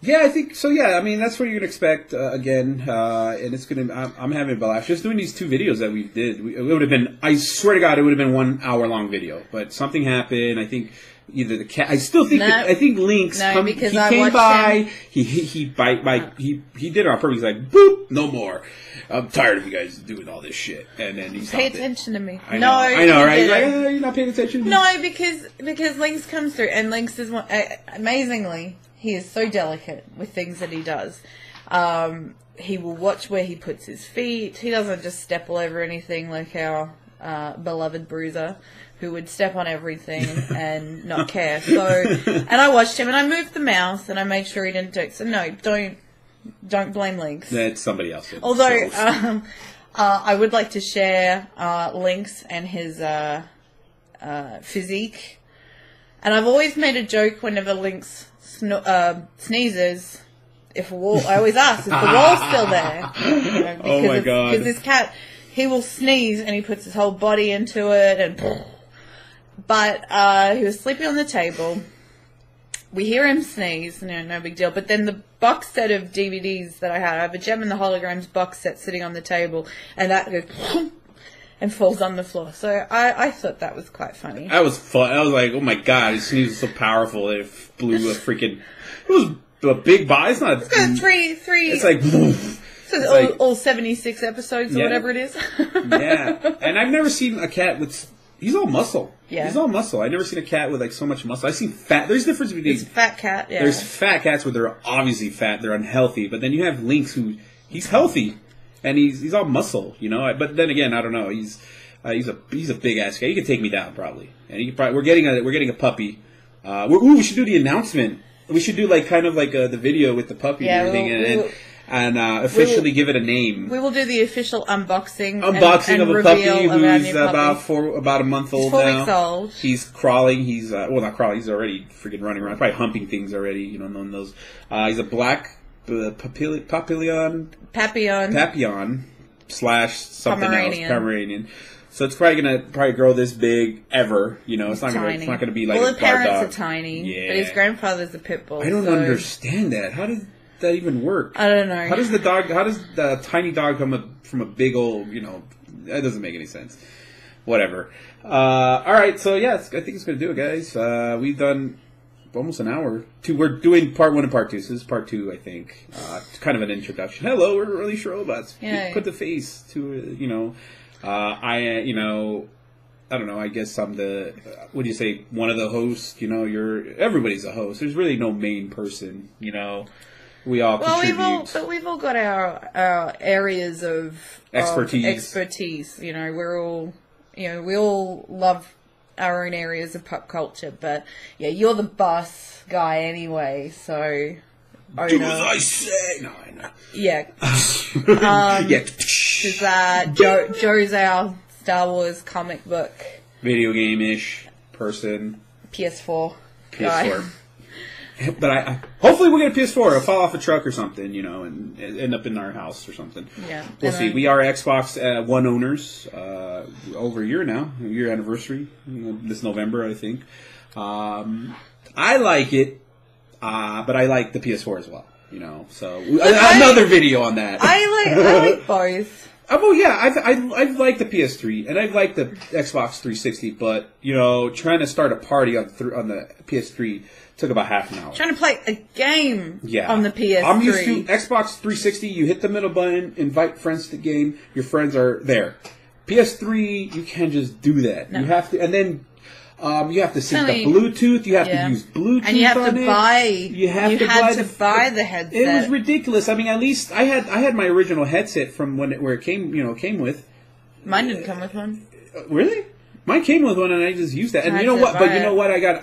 yeah, I think so. Yeah, I mean that's what you're gonna expect again, and it's gonna. I'm having a blast just doing these 2 videos that we did. It would have been. I swear to God, it would have been 1 hour long video, but something happened. I think either the cat. I still think. I think Lynx. Because he I came by. Him. He did it on purpose. He's like, boop, no more. I'm tired of you guys doing all this shit. And then he pay attention to me. I know, right? He's like, you're not paying attention. No, because Lynx comes through, and Lynx is amazingly. He is so delicate with things that he does. He will watch where he puts his feet. He doesn't just step all over anything like our beloved Bruiser, who would step on everything and not care. So, and I watched him, and I moved the mouse, and I made sure he didn't do it. So no, don't blame Lynx. That's somebody else. Although, I would like to share Lynx and his physique. And I've always made a joke whenever Lynx sneezes, if a wall, I always ask, is the wall still there? Oh my God. Because this cat, he will sneeze and he puts his whole body into it, but he was sleeping on the table. We hear him sneeze, no big deal. But then the box set of DVDs that I have a Gem and the Holograms box set sitting on the table, and that goes and falls on the floor. So I thought that was quite funny. That was fun. I was like, oh my God, his sneeze was so powerful that it blew a freaking... It was a big body. It's not... It's got three... It's like... So all 76 episodes or whatever it is. Yeah. And I've never seen a cat with... He's all muscle. Yeah. He's all muscle. I've never seen a cat with like so much muscle. I've seen fat... There's a difference between... It's a fat cat, yeah. There's fat cats where they're obviously fat. They're unhealthy. But then you have Lynx who... He's healthy. And he's all muscle, But then again, I don't know. He's a big ass cat. He could take me down probably. And he could probably... We're getting a puppy. We should do the announcement. We should do like kind of like the video with the puppy and everything. and officially give it a name. We will do the official unboxing Unboxing and of a puppy reveal of our new who's about a month old He's 4 now. weeks old. He's crawling. He's well, not crawling. He's already freaking running around, probably humping things already. You know, knowing those. He's a black papillon / something else, Pomeranian. So it's probably gonna grow this big ever. You know, it's not gonna be like. Well, a the guard parents dog. are tiny, Yeah. but his grandfather's a pit bull. I don't so understand that. How does that even work? I don't know. How does the tiny dog come from a big old? You know, that doesn't make any sense. Whatever. All right, so yeah, I think it's gonna do it, guys. We've done almost an hour. We're doing part 1 and part 2. So this is part 2, I think. It's kind of an introduction. Hello, we're Unleash Robots. Yeah. Put the face to you know. I don't know. I guess I'm what do you say? One of the hosts. You know, everybody's a host. There's really no main person. You know, we all contribute. we've all got our areas of expertise. You know, we all love our own areas of pop culture. But yeah, you're the boss guy anyway. So do as I say. No, I know. Yeah. Yeah. Joe's our Star Wars comic book video game-ish person. PS4 guy. But I hopefully we'll get a PS4. It'll fall off a truck or something, you know, and end up in our house or something. Yeah, we'll see. We are Xbox One owners over a year now, a year anniversary this November, I think. I like it, but I like the PS4 as well. You know, so another video on that. I like both. Oh yeah, I've liked the PS3 and I've liked the Xbox 360, but you know, trying to start a party on the PS3 took about half an hour. Trying to play a game on the PS3. I'm used to Xbox 360. You hit the middle button, invite friends to the game. Your friends are there. PS3, you can't just do that. No. You have to, and then. You have to sync the Bluetooth. You have to use Bluetooth, and you have on to it. buy. You had to buy the headset. It was ridiculous. I mean, at least I had my original headset from where it came with. Mine didn't come with one. Really? Mine came with one, and I just used that. And you know what? But you know what? I got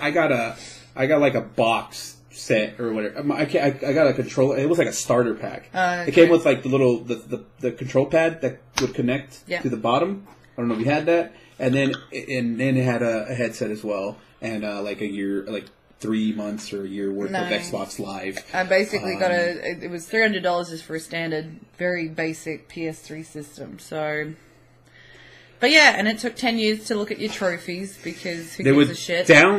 like a box set or whatever. I got a controller. It was like a starter pack. Okay. It came with like the little the control pad that would connect to the bottom. I don't know if you had that. And then it had a headset as well, and like 3 months or a year worth of Xbox Live. I basically got it was $300 just for a standard, very basic PS3 system. So, but yeah, and it took 10 years to look at your trophies because who gives a shit? They would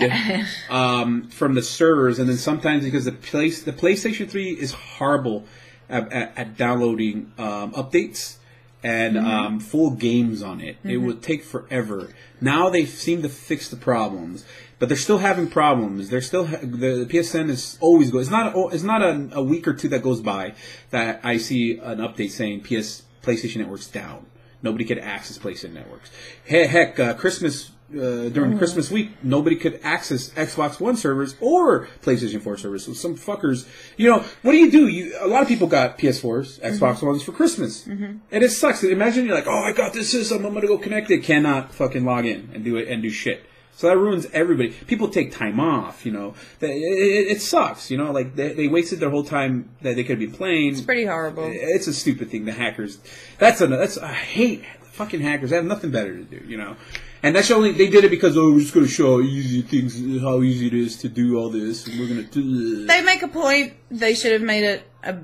download from the servers, and then sometimes because the PlayStation 3 is horrible at downloading updates. And full games on it. Mm-hmm. It would take forever. Now they seem to fix the problems, but they're still having problems. They're still the PSN is always going. It's not a week or two that goes by that I see an update saying PlayStation Network's down. Nobody could access PlayStation Networks. Heck, Christmas. During Christmas week, nobody could access Xbox One servers or PlayStation 4 servers. So some fuckers, you know, what do? A lot of people got PS4s, Xbox Ones for Christmas. And it sucks. Imagine you're like, oh, I got this system, I'm going to go connect it. Cannot fucking log in and do it and do shit. So that ruins everybody. People take time off, you know. It sucks, you know. Like, they wasted their whole time that they could be playing. It's pretty horrible. It's a stupid thing. The hackers. I hate fucking hackers. They have nothing better to do, you know. And that's they did it because, we're just going to show how easy it is to do all this, and we're going to do this. They make a point. They should have made it a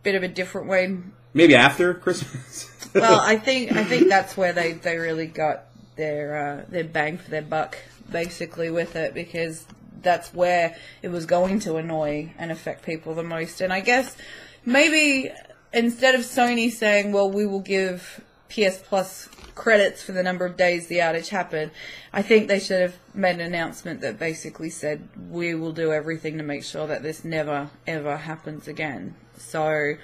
bit of a different way. Maybe after Christmas. Well, I think that's where they really got their bang for their buck, basically, with it, because that's where it was going to annoy and affect people the most. And I guess maybe instead of Sony saying, well, we will give PS Plus credits for the number of days the outage happened, I think they should have made an announcement that basically said, we will do everything to make sure that this never, ever happens again. So,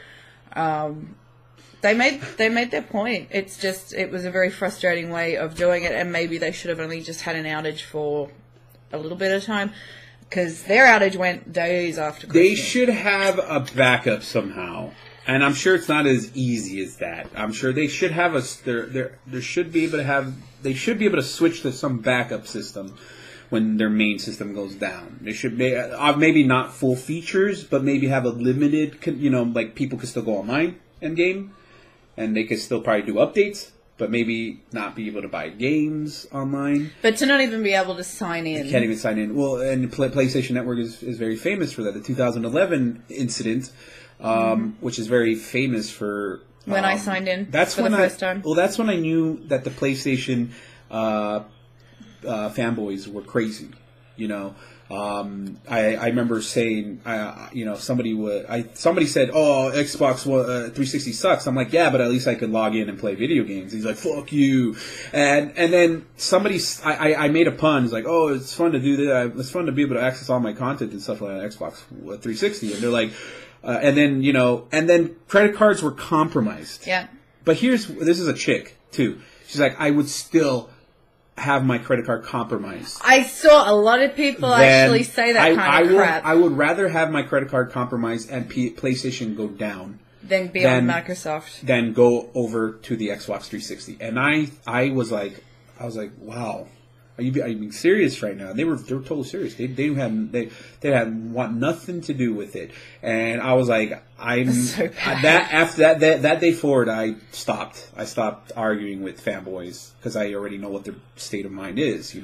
they made their point. It's just, it was a very frustrating way of doing it, and maybe they should have only just had an outage for a little bit of time, because their outage went days after Christmas. They should have a backup somehow. And I'm sure it's not as easy as that. I'm sure they should have they should be able to switch to some backup system when their main system goes down. They should maybe not full features, but maybe have a limited, like people can still go online and game, and they could still probably do updates, but maybe not be able to buy games online. But to not even be able to sign in. You can't even sign in. Well, and PlayStation Network is very famous for that. The 2011 incident, which is very famous for... When I signed in for the first time. Well, that's when I knew that the PlayStation fanboys were crazy. I remember saying, somebody said, "Oh, Xbox 360 sucks." I'm like, "Yeah, but at least I could log in and play video games." He's like, "Fuck you," and then I made a pun. He's like, "Oh, it's fun to do that. It's fun to be able to access all my content and stuff like that on Xbox 360." And they're like, and then credit cards were compromised. Yeah. But this is a chick too. She's like, "I would still have my credit card compromised." I saw a lot of people actually say that kind of crap. I would rather have my credit card compromised and PlayStation go down than be on Microsoft. Than go over to the Xbox 360. And I was like, wow, are you being serious right now? And they were totally serious. They had want nothing to do with it. And I was like, so bad. After that day forward, I stopped arguing with fanboys because I already know what their state of mind is.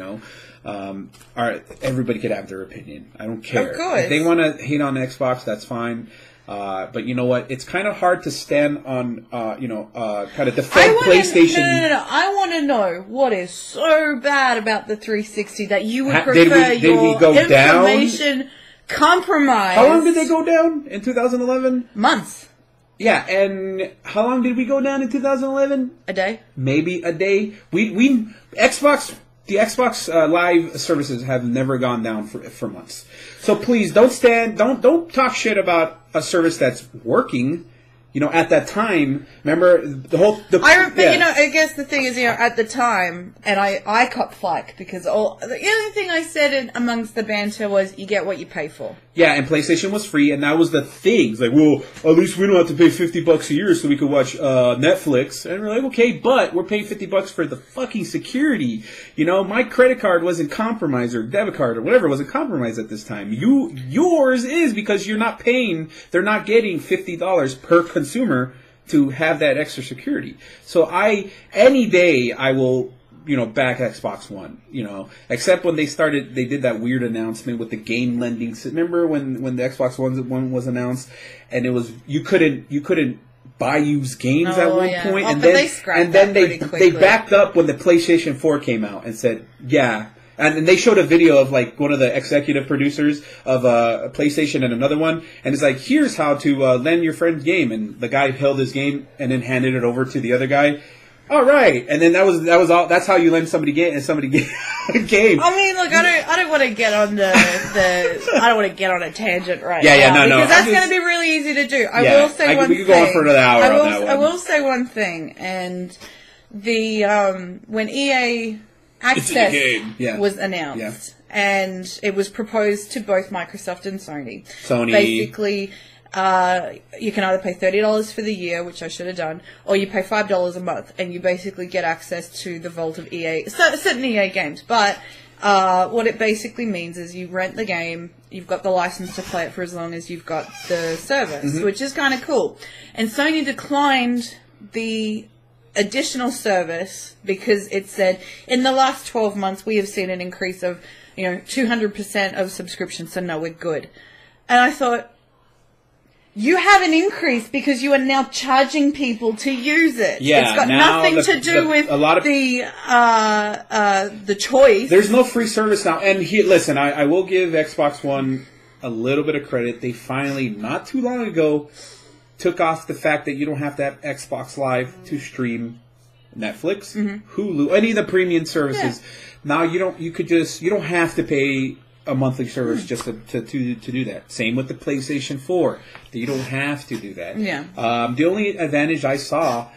Everybody could have their opinion. I don't care. Of course. If they want to hate on Xbox, that's fine. But you know what? It's kind of hard to stand on, kind of defend PlayStation. No. I want to know what is so bad about the 360 that you would prefer your information compromised. How long did they go down in 2011? Months. Yeah, and how long did we go down in 2011? A day. Maybe a day. The Xbox Live services have never gone down for months. So please don't talk shit about a service that's working. At that time, remember I guess the thing is, at the time, and I caught flack because the only thing I said amongst the banter was, you get what you pay for. Yeah, and PlayStation was free, and that was the thing. It's like, well, at least we don't have to pay $50 a year so we could watch Netflix. And we're like, okay, but we're paying $50 for the fucking security. My credit card wasn't compromised, or debit card, or whatever wasn't compromised at this time. Yours is, because you're not paying. They're not getting $50 per consumer to have that extra security. So any day I will back Xbox One, except when they did that weird announcement with the game lending. Remember when the Xbox One was announced, and it was you couldn't buy used games at one point, and then they backed up when the PlayStation 4 came out and said, yeah. And they showed a video of one of the executive producers of PlayStation and another one, and it's like, here's how to lend your friend's game, and the guy held his game and then handed it over to the other guy. All right, and then that was all. That's how you lend somebody a game. I mean, look, I don't want to get on I don't want to get on a tangent now. No, because that's going to be really easy to do. I will say one thing. We could go on for another hour on that one. I will say one thing, and when EA Access was announced, and it was proposed to both Microsoft and Sony. Basically, you can either pay $30 for the year, which I should have done, or you pay $5 a month, and you basically get access to the vault of certain EA games. But what it basically means is you rent the game, you've got the license to play it for as long as you've got the service, which is kind of cool. And Sony declined the additional service because it said, in the last 12 months we have seen an increase of 200% of subscriptions, so no, we're good. And I thought, you have an increase because you are now charging people to use it. Yeah, it's got nothing to do with the choice. There's no free service now. And listen, I will give Xbox One a little bit of credit. They finally, not too long ago, took off the fact that you don't have to have Xbox Live to stream Netflix, Hulu, any of the premium services. Yeah. Now you don't have to pay a monthly service just to do that. Same with the PlayStation 4. You don't have to do that. Yeah. The only advantage I saw,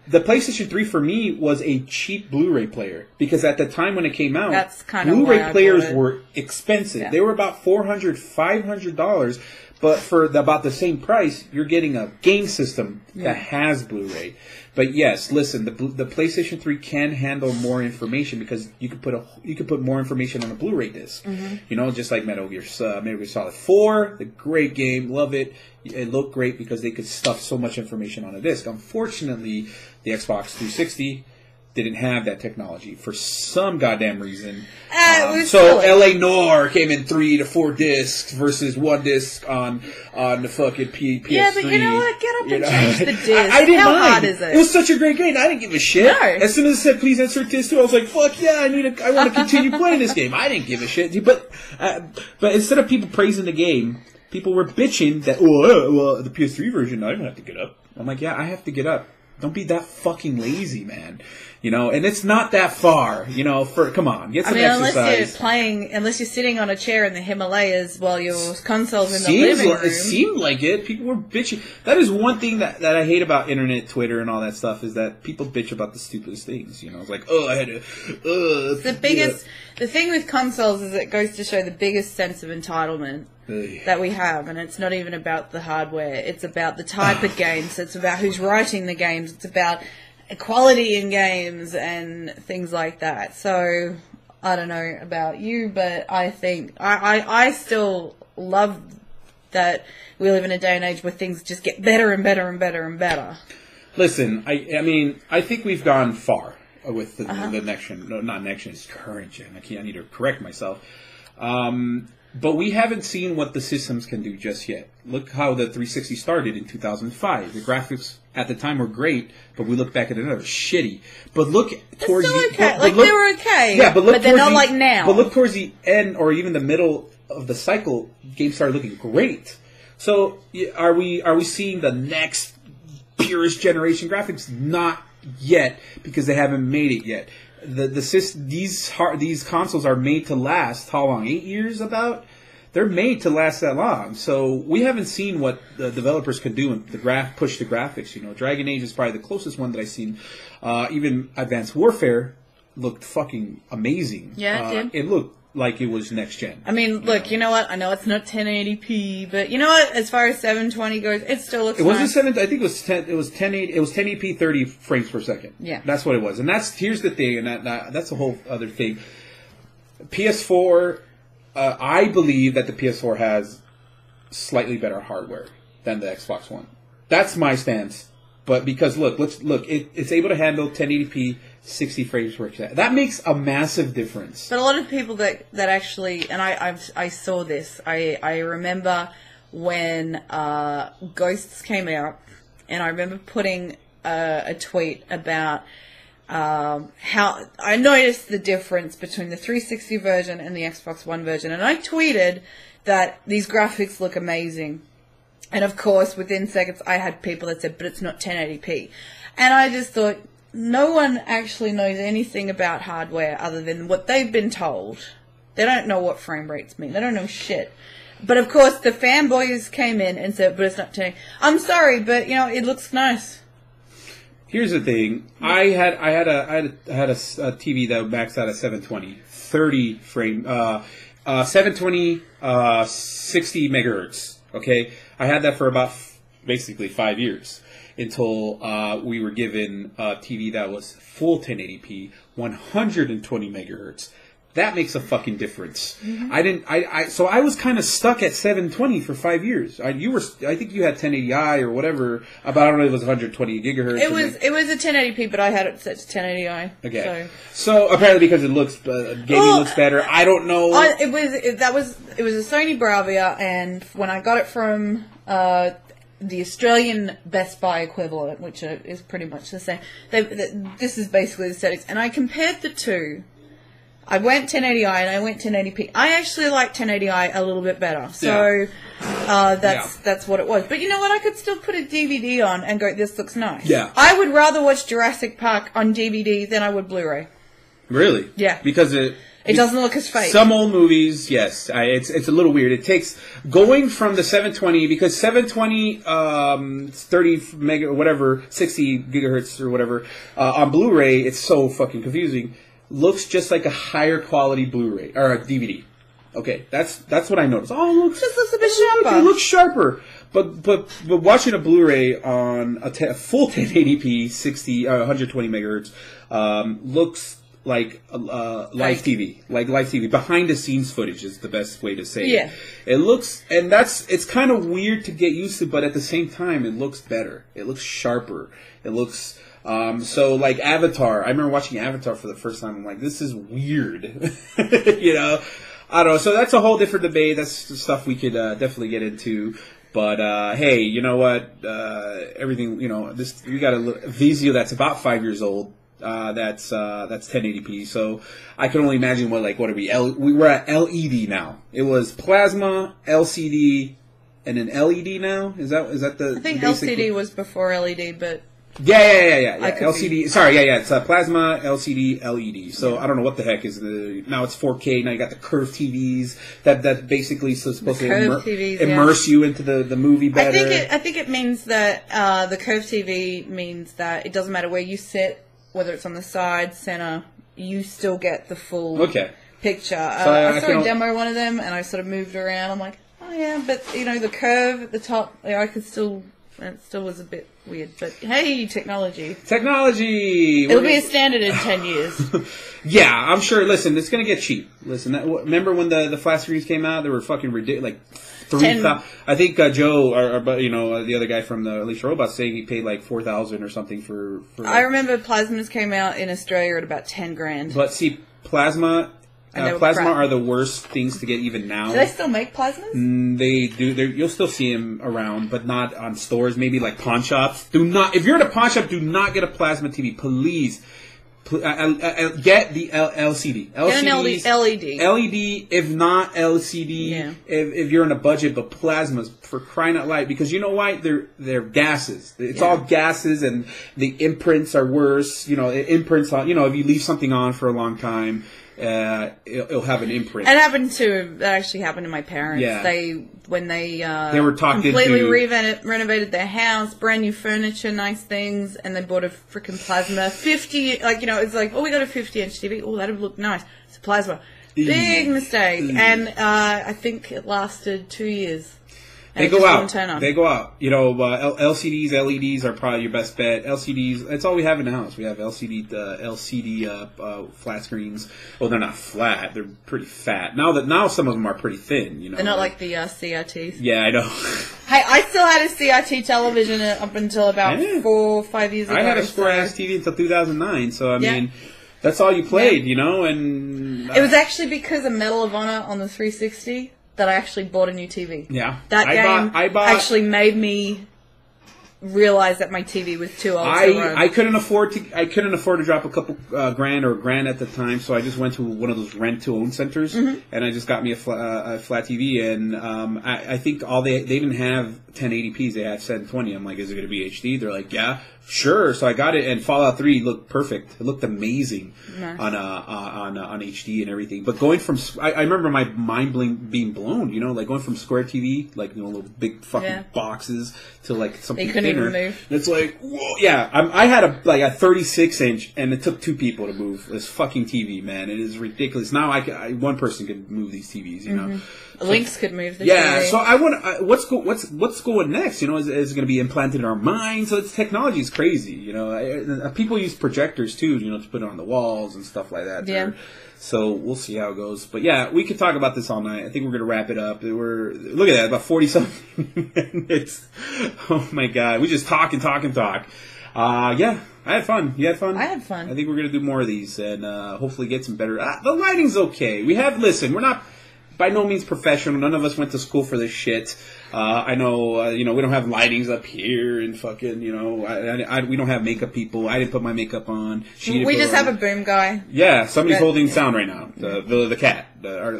the PlayStation 3 for me was a cheap Blu-ray player, because at the time when it came out, that's kind of Blu-ray players were expensive. Yeah. They were about $400, $500. But for about the same price, you're getting a game system that has Blu-ray. But yes, listen, the PlayStation 3 can handle more information because you could put more information on a Blu-ray disc. You know, just like Metal Gear Solid 4, the great game, love it. It looked great because they could stuff so much information on a disc. Unfortunately, the Xbox 360 didn't have that technology for some goddamn reason. So LA Noire came in 3 to 4 discs versus 1 disc on the fucking PS3. Yeah, but you know what? Get up and change the disc. I didn't How mind. hard is it? It was such a great game. I didn't give a shit. No. As soon as it said please insert disc 2, I was like, fuck yeah, I want to continue playing this game. I didn't give a shit. But instead of people praising the game, people were bitching that, well, the PS3 version, I don't have to get up. I'm like, yeah, I have to get up. Don't be that fucking lazy, man. You know, and it's not that far. You know, come on, get some exercise. Unless you're sitting on a chair in the Himalayas while your console's in the living room. It seemed like it. People were bitching. That is one thing that I hate about internet, Twitter, and all that stuff is that people bitch about the stupidest things. You know, it's like, I had to. The thing with consoles is it goes to show the biggest sense of entitlement that we have, and it's not even about the hardware. It's about the type of games. It's about who's writing the games. It's about equality in games and things like that. So I don't know about you, but I think I still love that we live in a day and age where things just get better and better and better and better. Listen, I mean, I think we've gone far with the next gen. No, not next gen, it's current gen. I need to correct myself. But we haven't seen what the systems can do just yet. Look how the 360 started in 2005. The graphics at the time were great, but we look back at it, they were shitty. But look towards the okay. They were okay. Yeah, but they're not like now. But look towards the end or even the middle of the cycle, games started looking great. So are we seeing the next purest generation graphics? Not yet, because they haven't made it yet. These consoles are made to last how long? 8 years about? They're made to last that long. So we haven't seen what the developers could do and push the graphics. You know, Dragon Age is probably the closest one that I've seen. Even Advanced Warfare looked fucking amazing. Yeah, it did. It looked like it was next gen. I mean, look, you know what? I know it's not 1080p, but you know what? As far as 720 goes, it still looks. It wasn't nice. 7. I think it was 10. It was 1080. It was 1080p, 30 frames per second. Yeah, that's what it was. And here's the thing, and that's a whole other thing. PS4. I believe that the PS4 has slightly better hardware than the Xbox One. That's my stance. But because it's able to handle 1080p, 60 frames per second. That makes a massive difference. But a lot of people that actually, and I saw this. I remember when Ghosts came out, and I remember putting a tweet about how I noticed the difference between the 360 version and the Xbox One version, and I tweeted that these graphics look amazing. And of course, within seconds, I had people that said, but it's not 1080p. And I just thought, no one actually knows anything about hardware other than what they've been told. They don't know what frame rates mean. They don't know shit. But of course, the fanboys came in and said, but it's not 1080p. I'm sorry, but, you know, it looks nice. Here's the thing. I had a TV that maxed out at 720, 30 frame, 720, 60 megahertz. Okay, I had that for about basically 5 years until we were given a TV that was full 1080p, 120 megahertz. That makes a fucking difference. Mm-hmm. So I was kind of stuck at 720 for 5 years. I think you had 1080i or whatever. I don't know if it was 120 gigahertz. It was a 1080p, but I had it set to 1080i. Okay. So apparently because it looks gaming looks better. I don't know. It was a Sony Bravia, and when I got it from the Australian Best Buy equivalent, which is pretty much the same, this is basically the settings, and I compared the two. I went 1080i and I went 1080p. I actually like 1080i a little bit better. So that's what it was. But you know what? I could still put a DVD on and go, this looks nice. Yeah. I would rather watch Jurassic Park on DVD than I would Blu-ray. Really? Yeah. Because it doesn't look as fake. Some old movies, yes. It's a little weird. It takes going from the 720, because 720, 30 mega, whatever, 60 gigahertz or whatever, on Blu-ray, it's so fucking confusing. Looks just like a higher quality Blu-ray or a DVD. Okay, that's what I noticed. Oh, it looks Just looks a bit sharper. It looks sharper. But watching a Blu-ray on a full 1080p 120 megahertz looks like live TV, like live TV. Behind the scenes footage is the best way to say it. It looks, and it's kind of weird to get used to, but at the same time, it looks better. It looks sharper. It looks. So like Avatar, I remember watching Avatar for the first time. I'm like, this is weird, you know. I don't know. So that's a whole different debate. That's the stuff we could definitely get into. But hey, you know what? Everything, you know, this we got a Vizio that's about 5 years old. That's 1080p. So I can only imagine what are we? We're at LED now. It was plasma, LCD, and an LED now. Is that the? I think LCD was before LED, but. Yeah. LCD. Sorry, It's plasma, LCD, LED. So I don't know what the heck is now. It's 4K. Now you got the curved TVs that basically supposed to immerse you into the movie better. I think it means that the curved TV means that it doesn't matter where you sit, whether it's on the side, center, you still get the full picture. So I saw a demo of one of them, and I sort of moved around. I'm like, oh yeah, but you know the curve at the top, I could still. It still was a bit weird, but hey, technology. It'll be a standard in 10 years. Yeah, I'm sure. Listen, it's going to get cheap. Listen, remember when the flat screens came out? They were fucking ridiculous. Like 3,000. I think Joe, the other guy from the Unleashed Robots, saying he paid like 4,000 or something for. I remember plasmas came out in Australia at about 10 grand. But see, plasma are the worst things to get even now. Do they still make plasmas? They do. You'll still see them around, but not on stores. Maybe like pawn shops. If you're at a pawn shop, do not get a plasma TV, please. Get the LCD. Get an LED. LED, if not LCD, if you're in a budget, but plasmas for crying out loud. Because you know why? They're gases. It's all gases, and the imprints are worse. You know, imprints on. You know, if you leave something on for a long time. It'll have an imprint. That actually happened to my parents. Yeah. They were talked completely renovated their house, brand new furniture, nice things, and they bought a freaking plasma 50. It's like, oh, we got a 50-inch TV. Oh, that'd look nice. It's a plasma. Big mistake. And I think it lasted 2 years. They go out. You know, LCDs, LEDs are probably your best bet. LCDs, that's all we have in the house. We have LCD flat screens. Well, they're not flat. They're pretty fat. Now some of them are pretty thin. You know, they're not like the CRTs. Yeah, I know. Hey, I still had a CRT television up until about 4 or 5 years ago. I had a square-ass TV until 2009. So I mean. That's all you played, you know, and... It was actually because of Medal of Honor on the 360 that I actually bought a new TV. Yeah. That game actually made me realize that my TV was too old to run. I couldn't afford to drop a couple grand or a grand at the time, so I just went to one of those rent-to-own centers, and I just got me a flat TV, and I think they didn't have 1080p's, they had 720. I'm like, is it going to be HD? They're like, yeah. Sure, so I got it, and Fallout 3 looked perfect. It looked amazing on HD and everything. But going from, I remember my mind being blown. You know, like going from Square TV, like little big fucking boxes, to like something thinner. They couldn't even move. It's like, whoa, yeah. I had a 36-inch, and it took 2 people to move this fucking TV. Man, it is ridiculous. Now one person could move these TVs. You know. Lynx could move the TV. Yeah, so I want what's going next? You know, is it going to be implanted in our minds? So technology is crazy. You know, people use projectors too. You know, to put it on the walls and stuff like that. Yeah. So we'll see how it goes. But yeah, we could talk about this all night. I think we're going to wrap it up. Look at that, about 40-something minutes. Oh my god, we just talk and talk and talk. Yeah, I had fun. You had fun? I had fun. I think we're going to do more of these and hopefully get some better. The lighting's okay. We're not by no means professional. None of us went to school for this shit. I know, we don't have lightings up here and fucking, we don't have makeup people. I didn't put my makeup on. We just have a boom guy. Yeah, somebody's holding sound right now. The cat, the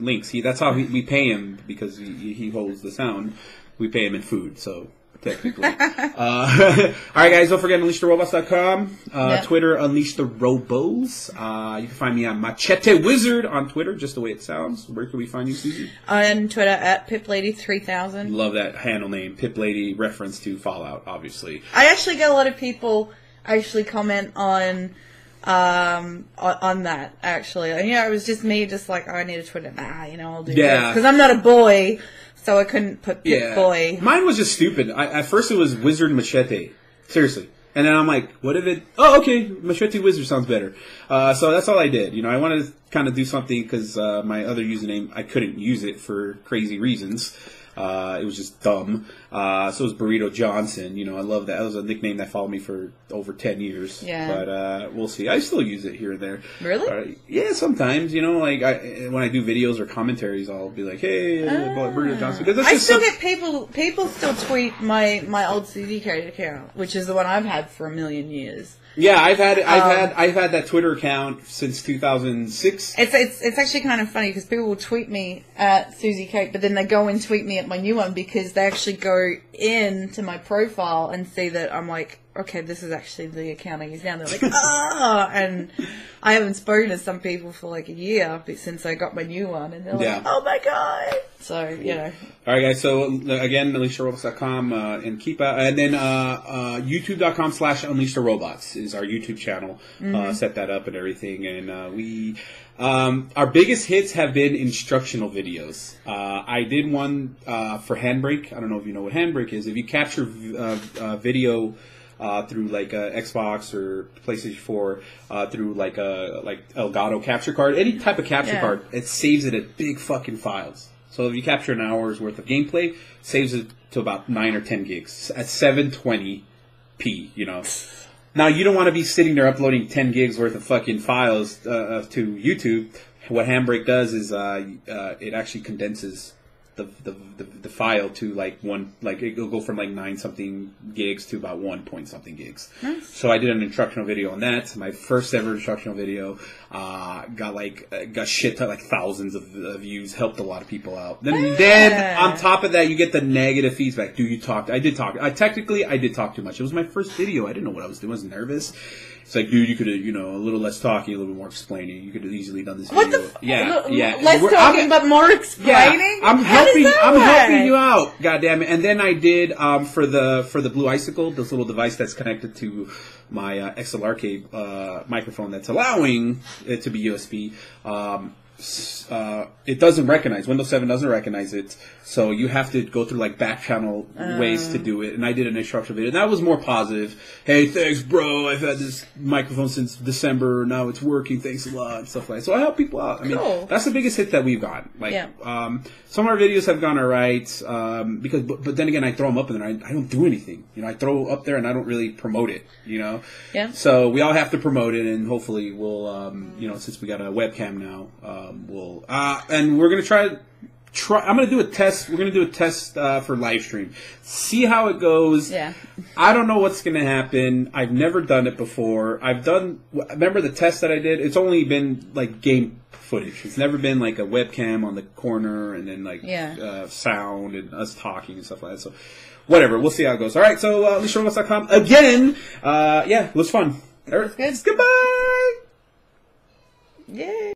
Lynx. That's how we pay him, because he holds the sound. We pay him in food, so. Technically. All right, guys, don't forget UnleashTheRobots.com. Twitter, UnleashTheRobos. You can find me on Machete Wizard on Twitter, just the way it sounds. Where can we find you, Susie? On Twitter at PipLady3000. Love that handle name, PipLady, reference to Fallout, obviously. I actually get a lot of people actually comment on on that, actually. And, it was just me, just like, I need a Twitter. I'll do this. Yeah. Because I'm not a boy, so I couldn't put boy. Mine was just stupid. At first it was Wizard Machete. Seriously. And then I'm like, what if it... Oh, okay, Machete Wizard sounds better. So that's all I did. I wanted to kind of do something because my other username, I couldn't use it for crazy reasons. It was just dumb. So it was Burrito Johnson. I love that. That was a nickname that followed me for over 10 years. Yeah. But we'll see. I still use it here and there. Really? Yeah, sometimes. Like when I do videos or commentaries, I'll be like, "Hey, Burrito Johnson." I still get people still tweet my old CDK account, which is the one I've had for a million years. Yeah, I've had that Twitter account since 2006. It's actually kind of funny because people will tweet me at Susie Kate, but then they go and tweet me at my new one because they actually go into my profile and see that I'm like, okay, this is actually the account I use now. They're like, and I haven't spoken to some people for like a year since I got my new one, and they're like, oh my god. So, All right, guys. So, again, UnleashTheRobots.com and keep out. And then YouTube.com/UnleashTheRobots is our YouTube channel. Set that up and everything. And we... our biggest hits have been instructional videos. I did one for Handbrake. I don't know if you know what Handbrake is. If you capture video... through like Xbox or PlayStation 4, through like Elgato capture card, any type of capture card, it saves it at big fucking files. So if you capture an hour's worth of gameplay, saves it to about 9 or 10 gigs at 720p. Now you don't want to be sitting there uploading 10 gigs worth of fucking files to YouTube. What Handbrake does is it actually condenses the file to it'll go from 9 something gigs to about 1 point something gigs. Nice. So I did an instructional video on that. My first ever instructional video got shit to thousands of views. Helped a lot of people out. Then on top of that, you get the negative feedback. I did talk. I did talk too much. It was my first video. I didn't know what I was doing. I was nervous. It's like, dude, you could have, a little less talking, a little bit more explaining. You could have easily done this video. What the yeah. Less talking, but more explaining? Yeah, I'm helping you out. God damn it. And then I did, for the Blue Icicle, this little device that's connected to my XLR microphone that's allowing it to be USB. It doesn't recognize, Windows 7 doesn't recognize it, so you have to go through back channel ways to do it. And I did an instructional video, and that was more positive. Hey, thanks, bro. I've had this microphone since December. Now it's working. Thanks a lot, and stuff like that. So I help people out. I mean, that's the biggest hit that we've gotten. Some of our videos have gone alright, but then again, I throw them up and then I don't do anything. I throw up there and I don't really promote it. Yeah. So we all have to promote it, and hopefully we'll, since we got a webcam now, and we're gonna try. I'm gonna do a test. We're gonna do a test for live stream. See how it goes. Yeah. I don't know what's gonna happen. I've never done it before. Remember the test that I did? It's only been game footage. It's never been a webcam on the corner and then sound and us talking and stuff like that. So whatever. We'll see how it goes. All right. So UnleashTheRobots.com again. It was fun. It was good. Goodbye. Yay.